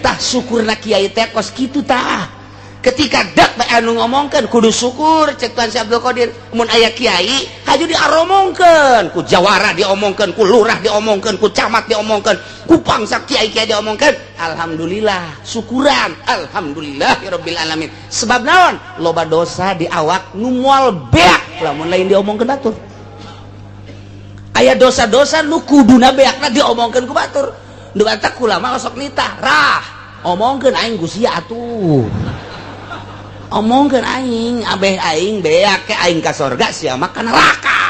Tah syukurna kiai teh kos kitu tah. Ketika dak bae anu ngomongkeun kudu syukur cek Tuan Syekh Abdul Qadir. Mun aya kiai haju diaromongkeun, ku jawara diomongkeun, ku lurah diomongkeun, ku camat diomongkeun, ku pangsa kiai-kiai diomongkeun. Alhamdulillah, syukuran. Alhamdulillahirabbil alamin. Sebab naon? Loba dosa di awak nu moal beak lamun lain diomongkeun batur. Aya dosa-dosa nu kuduna beakna diomongkeun ku batur. Nu batak kula mah sok nitah, rah omongkeun aing Gusti atuh. Omongkeun aing abeh aing beak ke aing ka sorga sia mah ka neraka.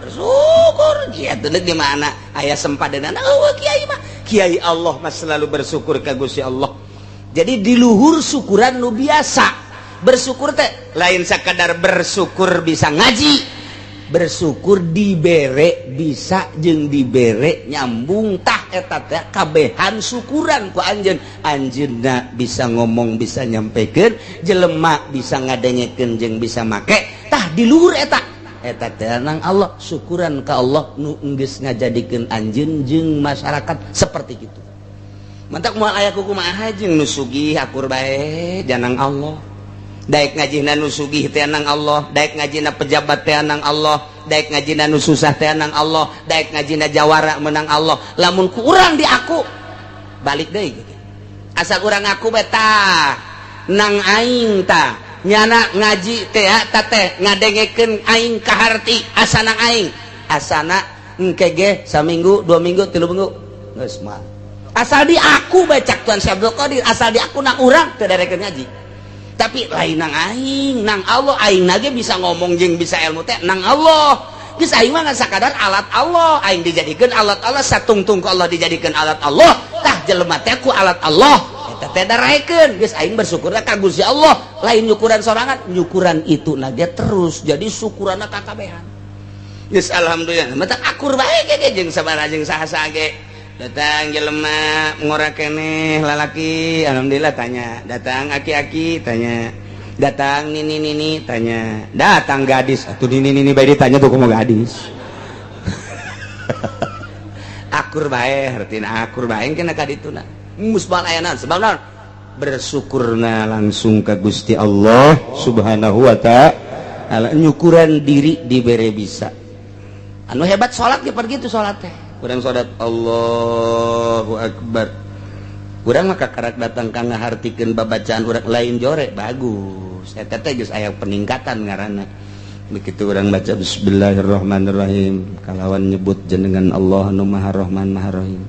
Bersyukur kieu deuk di mana aya sempadanana eueuh kiai mah. Kiai Allah mah selalu bersyukur ka Gusti Allah. Jadi di luhur syukuran nu biasa. Bersyukur teh lain sakadar bersyukur bisa ngaji. Bersyukur dibere bisa jeung dibere nyambung tah eta teh kabehan syukuran ku anjeun. Anjeunna bisa ngomong bisa nyampekeun, jelema bisa ngadengekeun jeung bisa make, tah di luhur eta teh nang Allah. Syukuran ka Allah nu geus ngajadikeun anjeun jeung masyarakat seperti kitu. Mantak moal aya kumaha jeung nu sugih akur bae janang Allah. Daek ngajina nu sugih teh nang Allah, daek ngajina pejabat teh nang Allah, daek ngajina nu susah teh nang Allah, daek ngajina jawara menang Allah. Lamun ku urang di aku balik deui gitu. Asal urang aku beta nang aing ta nyana ngaji teh eta teh ngadengekeun aing kaharti asana aing. Asana engke ge saminggu, 2 minggu, 3 minggu geus mah. Asal di aku baca Tuan Syekh Abdul Qadir, asal di aku nang urang teu darekeun ngaji. Tapi lain nang aing, nang Allah aing nage bisa ngomong jeung bisa ilmu teh nang Allah. Geus aing mah sakadar alat Allah, aing dijadikeun alat Allah, satungtung ku Allah dijadikeun alat Allah. Tah jelema teh ku alat Allah. Eta teh daraekeun, geus aing bersyukur ka Gusti Allah. Lain nyukuran sorangan, nyukuran itu nage terus jadi syukuranna kakabehan. Geus alhamdulillah. Mata akur bae ge jeung sabaraha jeung saha-saha ge. Datang jelema ngora keneh lalaki alhamdulillah tanya, datang aki-aki tanya, datang nini tanya, datang gadis atuh nini bae ditanya tuh kumaha gadis. Akur bae hartina akur bae kena ka dituna musbal aya naon sebab naon bersyukurna langsung ka Gusti Allah Subhanahu wa taala. Nyukuran diri dibere bisa anu hebat salat ge pergi tuh salat teh. Urang salat Allahu Akbar. Urang mah kakarak datang ka ngahartikeun babacaan urang lain jorek bagus. Eta teh geus aya peningkatan ngaranna. Begitu urang baca bismillahirrahmanirrahim kalawan nyebut jenengan Allah anu Maha Rahman Maha Rahim.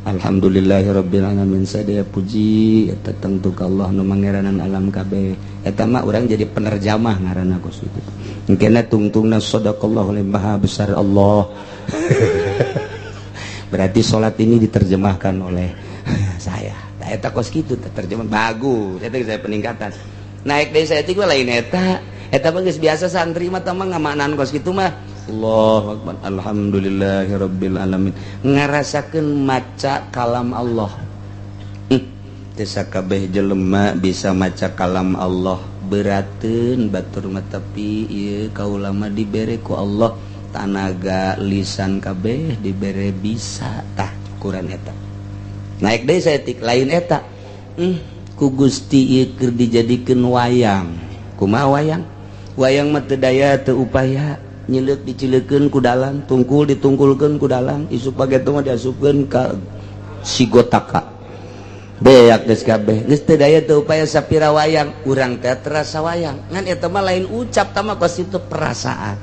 Alhamdulillahirabbil alamin sadaya puji eta tengtu ka Allah nu mangeranan alam kabeh. Eta mah urang jadi penerjemah ngaranna kos itu. Engkena tungtungna sadaqallahu maha besar Allah. Berarti sholat ini diterjemahkan oleh saya. Nah, eta kos gitu terjemah bagus. Eta saya peningkatan. Naik dari saya tiga lain eta. Eta mah geus biasa santri mah mah ngamaknaan kos kitu mah. Allahu Akbar. Alhamdulillahirabbil alamin. Ngarasakeun maca kalam Allah. Teu sakabeh jelema bisa maca kalam Allah. Berateun batur mah tapi ieu kaula mah dibere ku Allah tanaga lisan kabeh dibere bisa tah ukuran eta. Naik deui saeutik lain eta. Ku Gusti ieu keur dijadikeun wayang. Kumaha wayang? Wayang mah teu daya teu upaya, nyileuk dicileukeun ku dalang, tungkul ditungkulkeun ku dalang, isuk pagetu mah diasupkeun ka sigotaka. Beak geus kabeh, geus teu daya teu upaya sapira wayang, urang teh terasa wayang. Ngan eta mah lain ucap tah mah kos itu perasaan.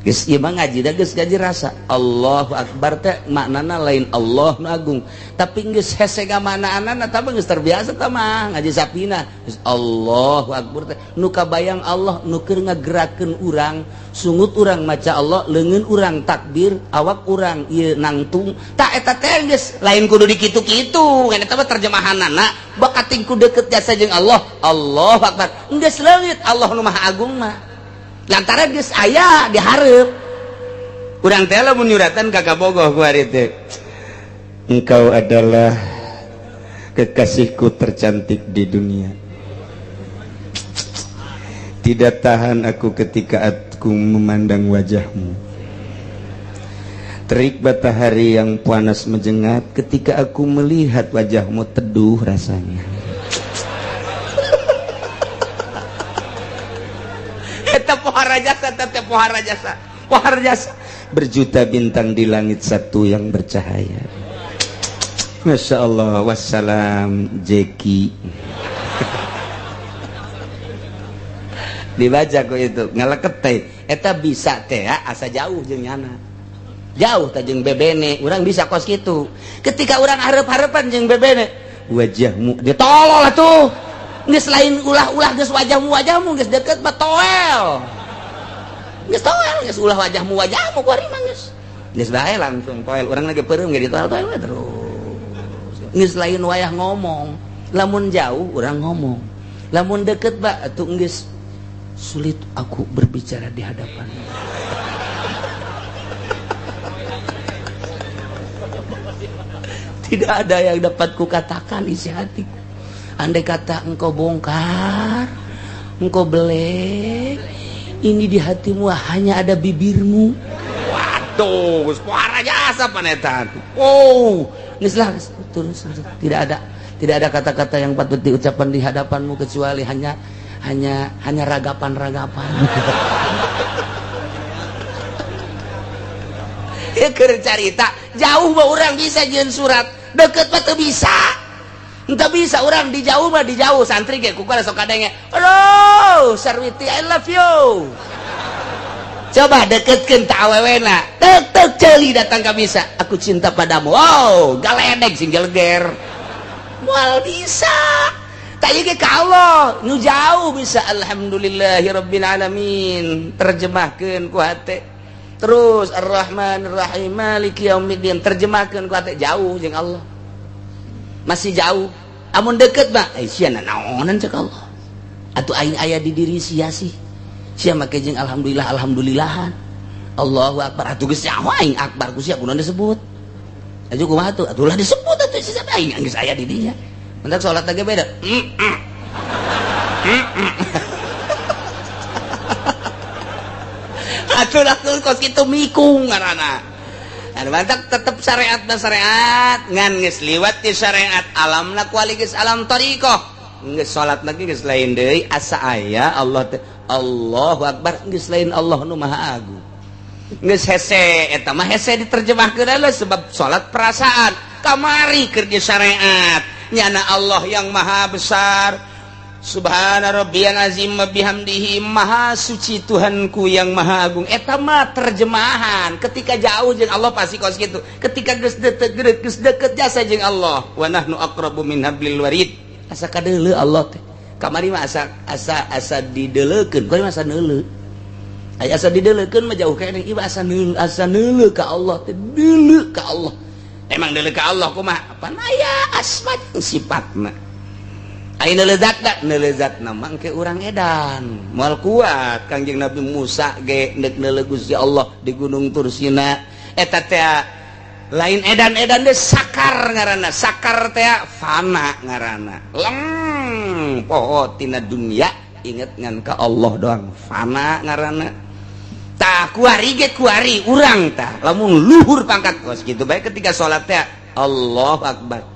geus ieu mah ngaji da geus ngaji rasa. Allahu Akbar teh maknana lain Allah nu agung, tapi geus hese gamanana tah geus terbiasa tah mah ngaji sapina. Geus Allahu Akbar teh nu kabayang Allah nu keur ngagerakeun urang, sungut urang maca Allah, leungeun urang takbir, awak urang ieu nangtung. Tah eta teh geus lain kudu dikitu-kitu. Ngan eta mah terjemahanana bakating ku deukeut jasa jeung Allah. Allahu Akbar. Geus leungit Allah nu Maha Agung mah. Lantaran geus aya dihareup. Urang teh lamun nyuratan ka Kabogoh ku ari teh. Engkau adalah kekasihku tercantik di dunia. Tidak tahan aku ketika aku memandang wajahmu. Terik matahari yang panas menjengat ketika aku melihat wajahmu, teduh rasanya. Pohara jasa berjuta bintang di langit satu yang bercahaya. Masya Allah. Wassalam Jeki. Dibaca kok itu ngaleket teh eta bisa teh asa jauh jeung nyana, jauh teh jeung bebene urang bisa kos kitu. Ketika urang hareup-hareupan jeung bebene wajahmu dia tolol atuh geus lain ulah-ulah geus wajahmu geus deukeut mah toel. Geus toel geus ulah wajahmu kuari mah geus bae langsung toel. Urang lagi peureum ge ditoel-toel we terus. Geus lain wayah ngomong. Lamun jauh urang ngomong. Lamun deukeut ba atuh geus sulit aku berbicara di hadapanmu. Tidak ada yang dapat kukatakan isi hatiku. Andai kata engkau bongkar, engkau belek, ini di hatimu hanya ada bibirmu. Waduh, suara jasa panetan. Oh, nislah terus tidak ada kata-kata yang patut diucapkan di hadapanmu kecuali hanya ragapan-ragapan. Ya keur carita jauh mah urang bisa jeung surat, deket mah teu bisa. Entah bisa orang di jauh mah di jauh, santri ge ku sok kadenge. Halo, Sarwiti I love you. Coba deketkeun ta awewena. Tek ceuli datang ka bisa. Aku cinta padamu. Wow, galedeg sing geleger. Moal bisa. Tanya ke Allah, nu jauh bisa. Alhamdulillahirabbil alamin. Terjemahkeun ku hate. Terus Ar-Rahmanir Rahim Maliki Yaumiddin terjemahkeun ku hate jauh jeung Allah. Masih jauh. Amun deket mah sia naonan cek Allah. Atuh aing aya di diri sia sih. Sia make jeung alhamdulillahan. Allahu akbar atuh geus nyawa aing akbar ku sia kunaon disebut. Aju kumaha atuh? Atuh lah disebut atuh sia aing geus aya di dinya. Mentak salat teh beda. Atuh lah kos kitu mikung ngaranna. Mantak tetep syariat ngan geus liwat ti syariat alamna kuali geus alam thariqah geus salat lagi geus lain deui asa aya Allah teh Allahu akbar geus lain Allah nu maha agung geus hese eta mah hese diterjemahkeun heula sebab salat perasaan kamari keur di syariat nyana Allah yang maha besar. Subhana rabbiyal azim wa bihamdihi, maha suci Tuhanku yang maha agung. Eta mah terjemahan. Ketika jauh jeung Allah pasti kos kitu. Ketika geus deukeut jasa jeung Allah, wa nahnu aqrabu min hablil warid. Asa kadeuleu Allah teh. Kamari mah asa dideuleukeun, kamari mah asa neuleu. Aya asa dideuleukeun mah jauh keneh, ieu asa neuleu ka Allah teh, deuleu ka Allah. Emang deuleu ka Allah kumaha? Panaya asma sifatna. Aina lezatna mangke urang edan moal kuat Kangjeng Nabi Musa ge neuk neuleuh Gusti Allah di Gunung Tursina eta teh lain edan-edan teh sakar ngaranna. Sakar teh fana ngaranna. Poho tina dunya inget ngan ka Allah doang fana ngaranna. Tah kuari ge kuari urang tah lamun luhur pangkat kos kitu bae ketika salat teh Allahu akbar.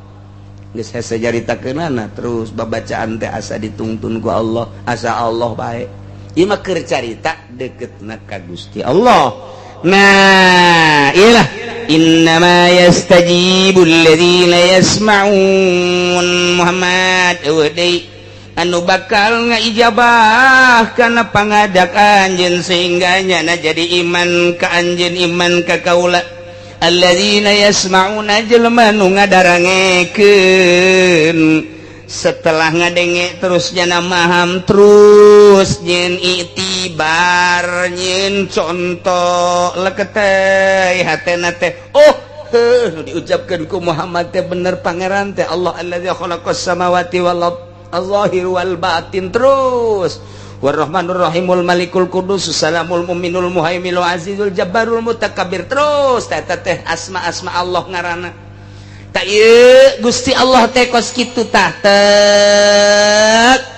Geus hese jaritakeunana terus babacaan teh asa ditungtun ku Allah, asa Allah bae. Ieu mah keur carita dekeutna ka Gusti Allah. Nah, iyalah innama yastajibul ladzina yasma'un Muhammad deui anu bakal ngaijabah kana pangadak anjeun sehingga nyana jadi iman ka anjeun iman ka kaula alladzina yasma'una jelema nu ngadarangekeun setelah ngadenge terus nyana maham terus nyen itibar nyen contoh leketeh hatena teh diucapkeun ku Muhammad teh bener pangeran teh Allah allazi khalaqas samawati wal al-zahir wal batin terus warrahmanur rahimul malikul qudus salamul mu'minul muhaiminul azizul jabbarul mutakabbir terus teh asma-asma Allah ngaranna tak ieu Gusti Allah teh kos kitu tah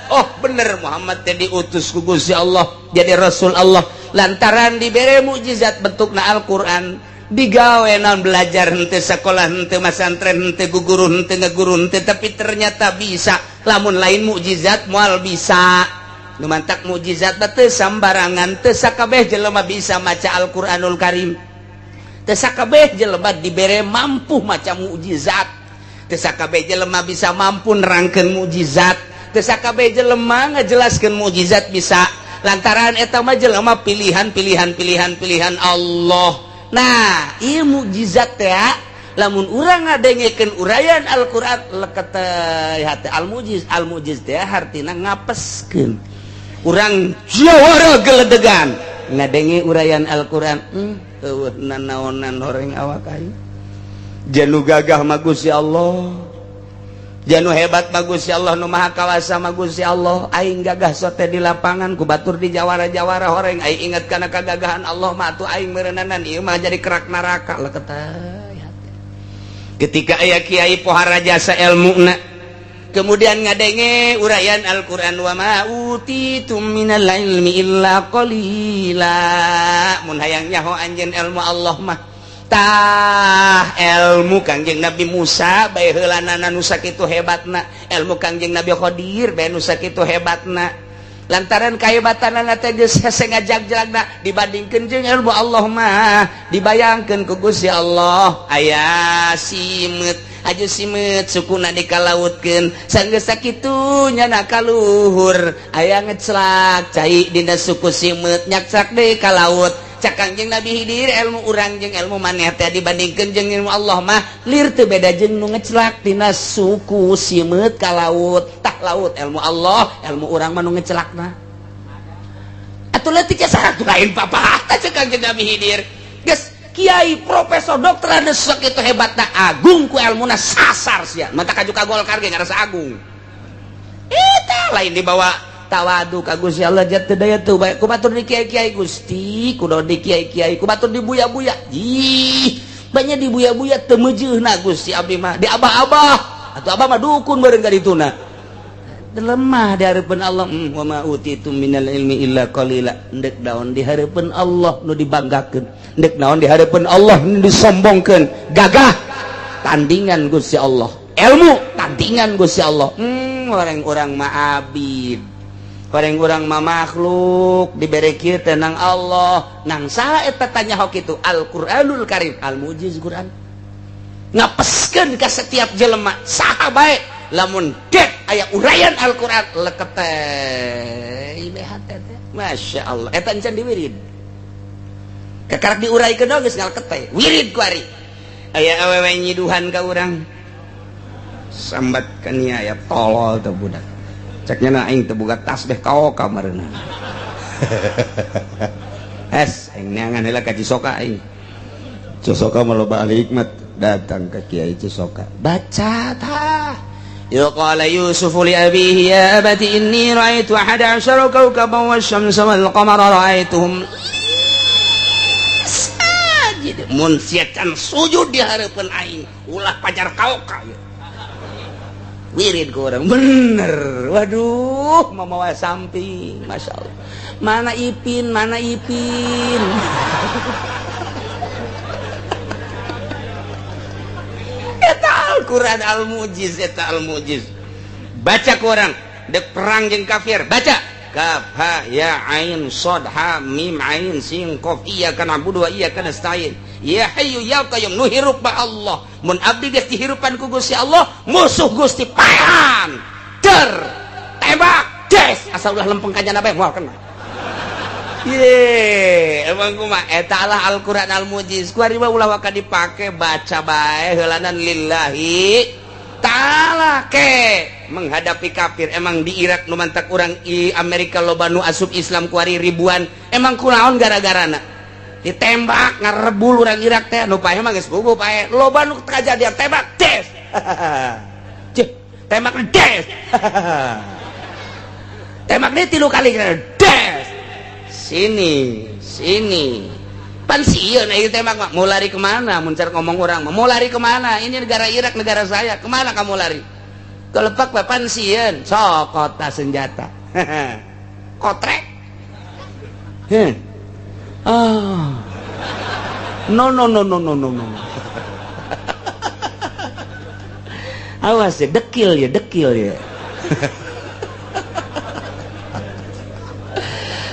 oh bener Muhammad teh diutus ku Gusti Allah jadi rasul Allah lantaran dibere mukjizat bentukna Al-Qur'an digawe naon belajar henteu sakola henteu masantren henteu guguru henteu ngaguru henteu tapi ternyata bisa lamun lain mukjizat moal bisa nu mantak mukjizat teh sambarangan teu sakabeh jelema bisa maca Al-Qur'anul Karim teu sakabeh jelema dibere mampu maca mukjizat teu sakabeh jelema bisa mampu nerangkeun mukjizat teu sakabeh jelema ngajelaskeun mukjizat bisa lantaran eta mah jelema pilihan Allah. Nah ieu mukjizat teh lamun urang ngadengekeun urayan Al-Qur'an leketeh hate al-mujiz teh hartina ngapeskeun urang jawara geledegan ngadenge urayan Al-Qur'an eueuh nanaonan horeng awak aing janu gagah mah Gusti Allah janu hebat mah Gusti Allah nu maha kawasa mah Gusti Allah aing gagah sote di lapangan ku batur di jawara-jawara horeng aing inget kana kagagahan Allah mah atuh aing meureunnan ieu mah jadi kerak neraka leketeh ketika aya kiai pohara jasa ilmuna kemudian ngadenge urayan Al-Qur'an wa ma utitum minal ilmi illa qalila mun hayang nyaho anjeun ilmu Allah mah tah ilmu Kangjeng Nabi Musa bae heulanana nu sakitu hebatna ilmu Kangjeng Nabi Khidir bae nu sakitu hebatna lantaran kahebatanna teh geus hese ngajag-jagna dibandingkeun jeung ilmu Allah mah dibayangkeun ku Gusti Allah aya simeut aju simeut sukuna dikalautkeun sanggeus sakitu nyana kaluhur aya ngeclak cai dina suku simeut nyakcak deui ka laut cak Kangjeng Nabi Khidir ilmu urang jeung ilmu maneh teh dibandingkeun jeung ilmu Allah mah lir teu beda jeung nu ngeclak tina suku simeut ka laut tah laut ilmu Allah ilmu urang mah nu ngeclakna atuh leutik saha lain papah tah cak Kangjeng Nabi Khidir geus kiai profesor dokter anu sakitu hebatna agung ku ilmuna sasar sia mata kaju ka Golkar ge ngarasa agung eta lain dibawa tawadu ka Gusti Allah jat teu daya teu bae kubatur di kiai-kiai Gusti kudu di kiai-kiai kubatur di buya-buya ih banyak di buya-buya teu meujeuhna Gusti abdi mah di abah-abah atuh abah mah dukun beureung ka dituna lemah di hareupeun Allah wa ma utitum minal ilmi illa qalila endek daon di hareupeun Allah nu dibanggakeun endek naon di hareupeun Allah nu disombongkeun gagah tandingan Gusti Allah ilmu tandingan Gusti Allah orang-orang mah abid orang-orang mah makhluk dibere kieu tenang Allah nang saha eta tanya hok itu Al-Qur'anul Karim al-mujiz Quran ngapeskeun ka setiap jelema saha bae lamun dek aya urayan Al-Qur'an leketeh ibehat teh Masya Allah eta encan diwirid kakarak diuraykeun geus ngaleketeh wirid ku ari aya awewe nyiduhan ka urang sambat ka nia aya tolol teh budak ceknya na aing teu boga tasbih kao kamarna es aing neangan heula ka Cisoka aing Cisoka mah loba ahli hikmat datang ke Kiai Cisoka baca tah qala Yusuf li abihi ya abati inni ra'aitu 11 kawkaban wasyamsa wal qamara ra'aituhum sajid mun siatan sujud di hareupeun aing ulah pajar kaoka wirid ku orang bener waduh mamawa samping Masya Allah mana Ipin eta Al-Quran al-mujiz eta al-mujiz baca ku orang dek perang jeung kafir baca kaf ha ya ain shad ha mim ain sin qaf iyyaka na'budu wa iyyaka nasta'in ya hayyu ya qayyum nu hirup ba Allah mun abdi geus dihirupan ku Gusti Allah musuh Gusti paehan ter tembak des asal ulah lempeng kanyana bae moal kena. Ye, emang kumaha eta lah Al-Qur'an al-mujiz. Kuari mah ulah waka dipake baca bae heulanan lillahi ta'ala ke menghadapi kafir. Emang di Irak nu mantak urang i Amerika loba nu asup Islam kuari ribuan. Emang kunaon gara-garana? Ditembak ngarebul urang Irak teh nu paeh mah geus bubu paeh. Loba nu kajadian tembak des. Cih, tembak des. Tembak deui 3 kali des. Sini pan sieun ieu tembak mah mau lari kemana muncar ngomong orang mau lari kemana ini negara Irak negara saya kemana kamu lari kelepak pan sieun sokota senjata kotrek no awas ya dekil ya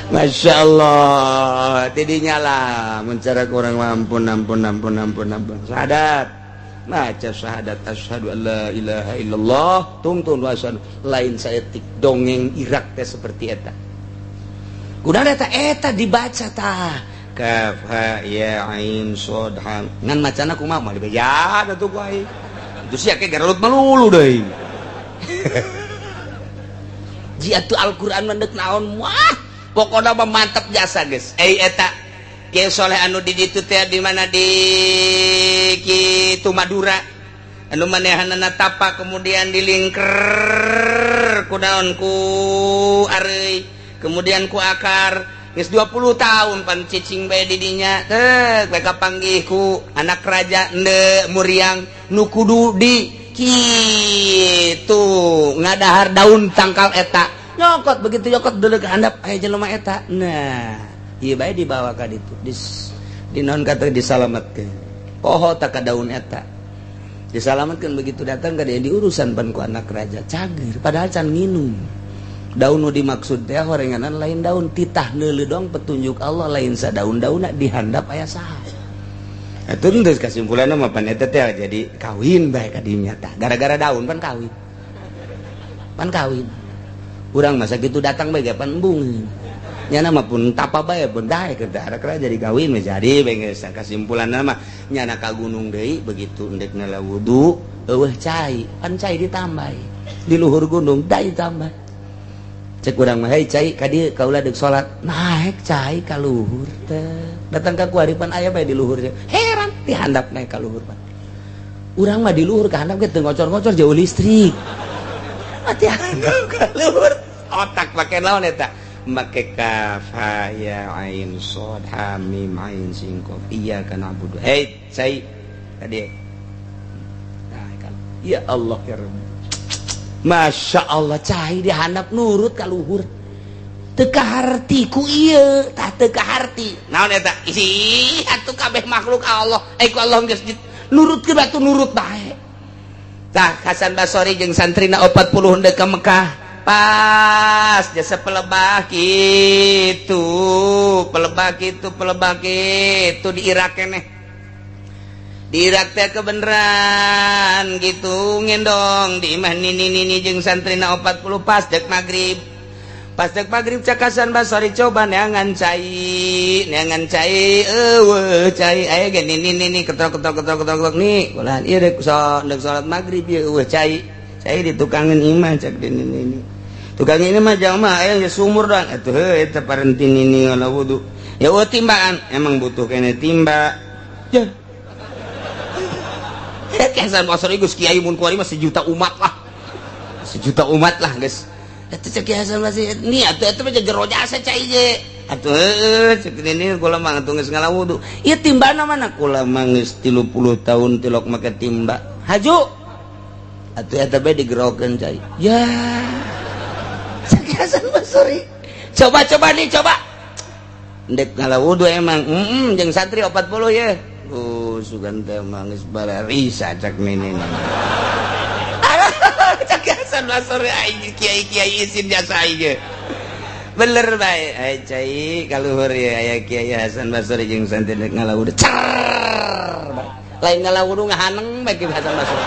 Masya Allah tidinya lah mencara kurang ampun syahadat baca syahadat asyhadu an la ilaha illallah tungtun wasan lain saeutik dongeng Irak teh seperti eta kunaon eta dibaca tah kaf ha ya ain shad ha ngan macana kumaha mah dibeja atuh ku ai itu sia ke garut melulu deui ji atuh Al-Qur'an mendek naon wah pokoknya mantap jasa guys eta Kiai Soleh anu di ditu teh di mana di kitu Madura anu manehanana tapa kemudian dilingker kunaon ku areuy kemudian ku akar geus 20 tahun pan cicing bae di dinya teh bae kapanggih ku anak raja ende muriang nu kudu di kitu ngadahar daun tangkal eta nyokot begitu nyokot dulu ke handap aya jelema eta nah ieu bae dibawa ka ditu di naon kata disalametkeun poho tak ka daun eta disalametkeun begitu datang ka dia diurusan pan ku anak raja cager padahal can nginum daun nu dimaksud teh horenganan lain daun titah neuleuh dong petunjuk Allah lain sadaun-daunna di handap aya saha atuh geus kasimpulanna mah pan eta teh jadi kawin bae ka dinya tah gara-gara daun pan kawin urang masa gitu datang bae pan embung nyana mah pun tapa bae pun dae ke daerah jadi kawin mah jadi bae geus kasimpulanna mah nyana ka gunung deui begitu endek nala wudu eueuh cai pan cai ditambahi di luhur gunung da ditambah cek urang mah hei cai ka dieu kaula deuk salat naek cai ka luhur teh datang ka kuari pan aya bae di luhur heran di handap naik ka luhur pan urang mah di luhur ka handap ge teu ngocor-ngocor jauh listrik mati handap ka luhur otak pakai naon eta make kaf ha ya ain shad ha mim ain sin qaf iyyaka na'budu hei cai tadi nah kan ya Allah ya Rabb Masya Allah cai di handap nurut ka luhur teu kaharti ku ieu tah teu kaharti naon eta ih atuh kabeh makhluk Allah ku Allah geus nurutkeun batu nurut bae tah Hasan Basori jeung santrina 40 henteu ka Mekah pas jasa pelebah gitu di Irak keneh di Irak teh kebeneran gitu ngendong di imah nini jeung santrina 40 pas dek maghrib cak Hasan Basori coba neangan cai eueuh cai aya ge nini ketok nih ulah ieu dek salat maghrib ieu eueuh cai di tukangan imah cak di nini tukang ini mah jamaah aya geus sumur doang atuh heuh eta parenti nini ngala wudu ya eueuh timbaan emang butuh kene timba ya Hasan Basori geus kiai mun kuari mah sejuta umat lah geus eta cek Hasan Basori ni atuh eta mah jero jasa cai ge atuh heuh cek nini kula mah atuh geus ngala wudu ieu timbana mana kula mah geus 30 tahun tilok make timba haju atuh eta bae digerokeun cai ya Hasan Basori coba ndek ngala wudu emang jeung santri 40 ya sugan teh mah geus bararisa cak nini cak Hasan Basori kiai isin jasa ieu bener bae ai cai kaluhur ya aya Kiai Hasan Basori jeung santri ndek ngala wudu lain ngala wudu ngahaneng bae Hasan Basori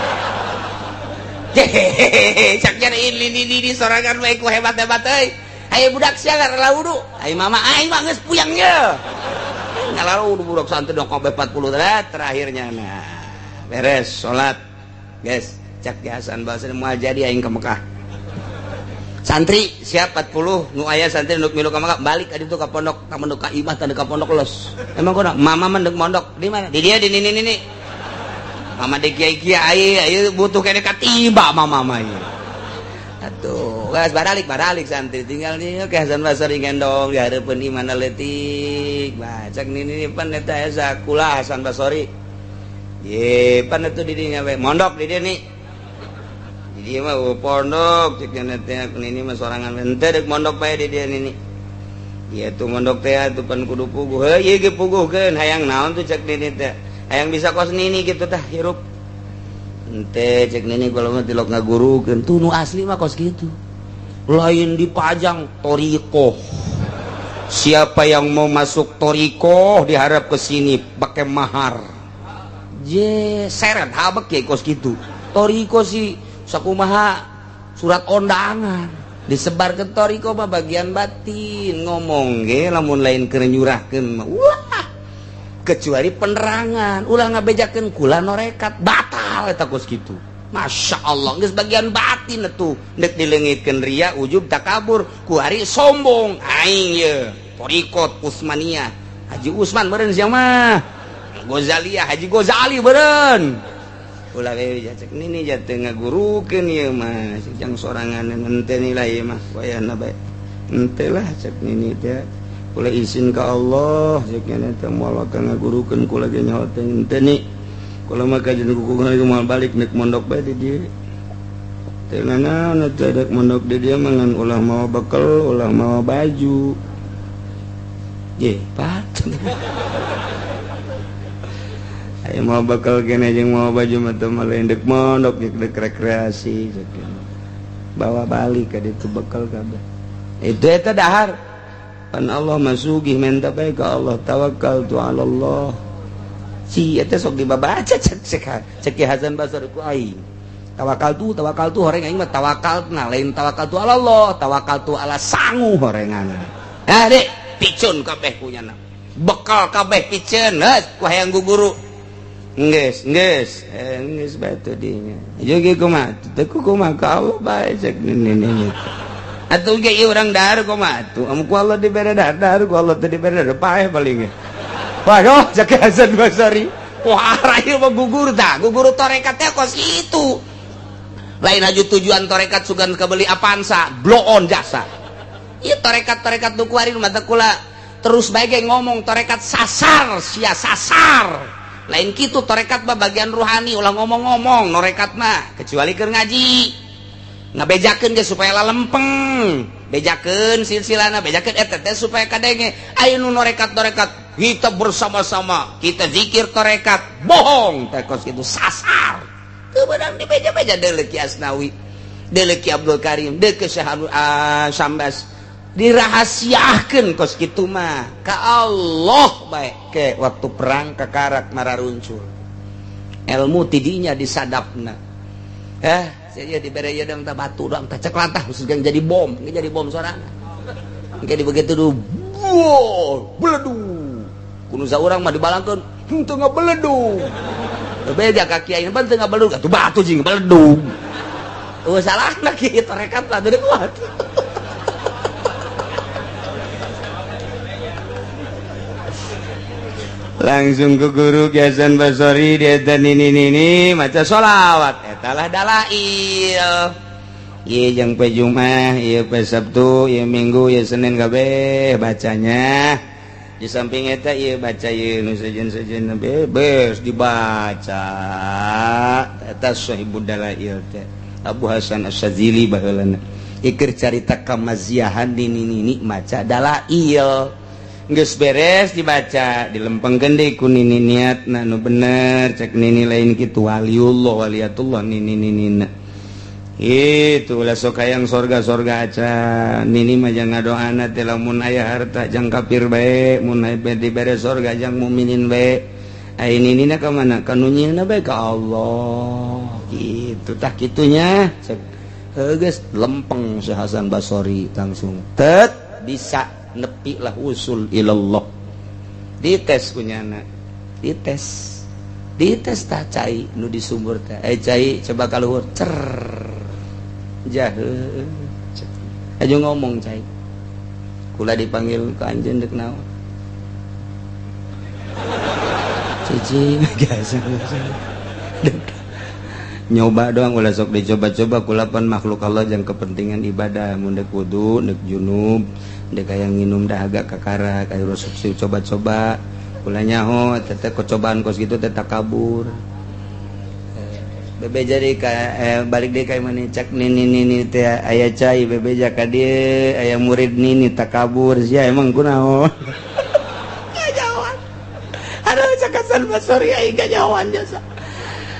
caknya ini sorangan baik ku hebat-hebat euy. Aya budak sia ngalah wudu. Ai mama aing mah geus puyangnya. Ngalah wudu budak santri dong kabeh 40 terakhirnya nah. Beres salat. Guys, cak Hasan Basri moal jadi aing ke Mekah. Santri siap 40 nu aya santri nu milu ka Mekah balik ka ditu ka pondok ka pondok ka imah teh ka pondok los. Emang kunaon? Mama mendek mondok di mana? Di dia di ini. Mama di kiai ayo butuh kene katiba mama ieu. Atuh, geus baralik santri tinggal nih ke Hasan Basri gendong di hareupeun imana leutik. Bacak nini pan eta asa kula Hasan Basri. Ye, pan atuh di dinya we mondok di dia nih. Di dia mah pondok cek teh nini mah sorangan ente deuk mondok bae di dia nini. Ieu tuh mondok teh atuh pan kudu puguh. Heuh ieu ge puguhkeun hayang naon tuh cek nini teh. Hayang bisa kos nini gitu tah hirup. Ente cek nini kalau mah tilok ngagurukeun tuh nu asli mah kos gitu. Lain dipajang toriko. Siapa yang mau masuk toriko diharap ke sini pakai mahar. Je seret habek ya kos gitu. Toriko sih sakumaha surat undangan disebar ke toriko mah bagian batin ngomong ge lamun lain keur nyurahkeun mah wah kecuali penerangan ulah ngabejakeun kula norekat batal eta kos kitu. Masya Allah geus bagian batin atuh deuk dileungitkeun ria ujub takabur ku ari sombong aing ye torikot Usmaniyah Haji Usman beureun sia mah Gozaliyah Haji Gozali beureun ulah we cek nini jatuh ngagurukeun ieu mah jeung sorangan ente nilai mah wayahna bae ente lah cek nini teh kula izin ka Allah cek nya teh moal ngagurukeun kula ge nyaho teh ente ni kula mah kajian kukuh moal balik neuk mondok bae di dieu teh naon teh deuk mondok di dieu mah ngan ulah mawa bekal ulah mawa baju ye Pak ayo mau bakal kene jeung mau baju mah teu lain deuk mondok deuk rekreasi bawa balik ka ditu bekal kabeh itu eta dahar pan Allah masugih minta bae ka Allah tawakkaltu ala Allah si eta sok dibabaca cek Hasan Basri ku aing tawakkaltu horeng aing mah tawakkalna lain tawakkaltu ala Allah tawakkaltu ala sangu horengan dek picun kabeh kunyana bekal kabeh piceun ku hayang guguru Nges batu dinya. Jadi kumaha? Teu kumaha ka Allah bae cek nini. Atuh ge ieu urang dahar kumaha atuh? Amun ku Allah dibere dahar ku Allah teu dibere dahar paeh paling. Waduh, cek Hasan Basri. Wah, rail mah gugur tah. Gugur tarekat teh kos itu. Lain aju tujuan tarekat sugan kabeli Avanza, blow on jasa. Ieu tarekat-tarekat nu kuari mah teh kula terus bae ge ngomong tarekat sasar, sia sasar. Lain gitu tarekat mah bagian rohani ulah ngomong-ngomong norekat mah kecuali keur ngaji ngabejakeun ge supaya lempeng bejakeun silsilana bejakeun eta teh supaya kadenge aya nu norekat kita bersama-sama kita zikir tarekat bohong teh kos kitu sasar teu beunang di beja-beja deuleu Ki Asnawi deuleu Ki Abdul Karim deuleu Syekh Sambas dirahasiakeun kos kitu mah ka Allah bae ke waktu perang kakarak mararuncul ilmu tidinya disadapna saya dibere ieu dang tah batu dang tah cek lantah khusus jadi bom sorangan jadi begitu dulu beledu kudu saurang mah dibalangkeun henteu ngabeledu beda ka kiai pan teu ngabeledu atuh batu jeung beledu salahna kieu tarekat lah teu kuat langsung ke guru Ki Hasan Basri dia nini maca sholawat etalah dalail ieu jeung poe Jumat ieu poe Sabtu ieu Minggu ieu Senin kabeh bacanya di samping eta ieu baca ieu nu sejen-sejen bebas dibaca eta sahibud dalail teh Abu Hasan Asy-Syadzili baheulana ikir carita kamaziahan nini maca dalail geus beres dibaca dilempengkeun deui ku nini niatna nu bener cek nini lain kitu waliullah waliyatullah nini itu ulah sok hayang sorga aca nini mah jang ngadoana teh lamun aya harta jang kafir bae mun dibere sorga jang mukminin bae ini ka mana kanunyiuna bae ka Allah gitu tah kitunya geus lempeng si Hasan Basori langsung bisa nepi lah usul ilallah dites kunyana dites tah cai nu di sumur teh cai coba kaluhur cer jahe aja ngomong cai kula dipanggil ke anjeun deuk naon cicing biasa nyoba doang ulah sok dicoba-coba kulapan makhluk Allah yang kepentingan ibadah mun dek wudu dek junub dek aya nginum dahaga kakara aya sok coba-coba kula nyaho teteh kecobaan kos gitu teh takabur bebeja deui ka balik deui ka mana cak nini teh aya cai bebeja ka dieu aya murid nini takabur sia emang kunaon aduh cak Hasan Basori aing ganyawan jasa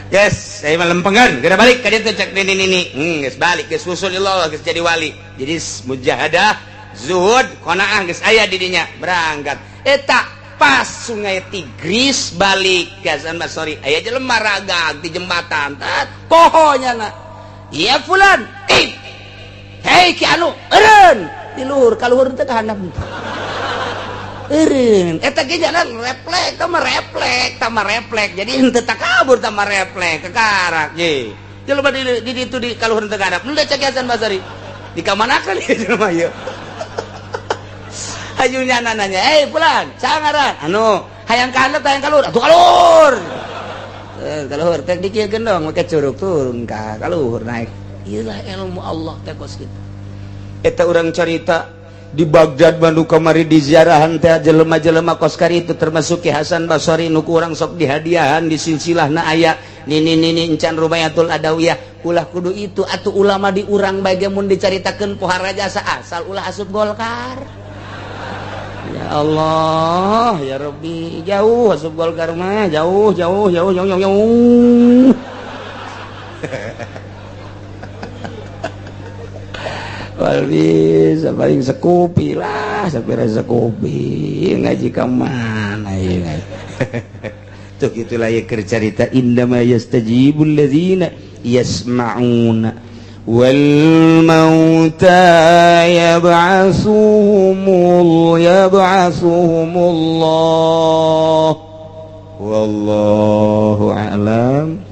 yes saya mah lempengan geura balik ka dieu teh cak nini geus balik geus usul ilallah geus jadi wali jadi mujahadah zuhud qanaah geus aya di dinya berangkat eta pas sungai Tigris balik ke Hasan Basori aya jelema ragag di jembatan pohonya na iya fulan hei ki anu eureun di luhur ka luhur teh ka handap eureun eta ge jalan refleks tama refleks jadi henteu takabur tama refleks kekarak ye jelema di ditu di ka luhur teh ka handap nu da cek Hasan Basori di ka manakeun ieu jelema ieu hayunya nanya fulan sangaran anu hayang ka handap hayang ka luhur atuh ka luhur ka luhur teh dikieun dong make curug turun ka luhur naik ieu lah ilmu Allah teh kos kitu eta urang carita di Baghdad Bandung kamari di ziarahan teh jelema-jelema kos kari itu termasuk Ki Hasan Basori nu urang sok dihadiahan di silsilahna aya nini encan Rubayatul Adawiyah ulah kudu itu atuh ulama di urang bae mun dicaritakeun pohara jasa asal ulah asup Golkar ya Allah ya Rabbi jauh asup Golkar mah jauh Walbis paling sekupi lah sapira sekupi ngaji ka mana ieu tuh gitulah ya keur carita indama yastajibul ladzina yasma'una wal mauta yab'atsuhumullah wallahu a'lam.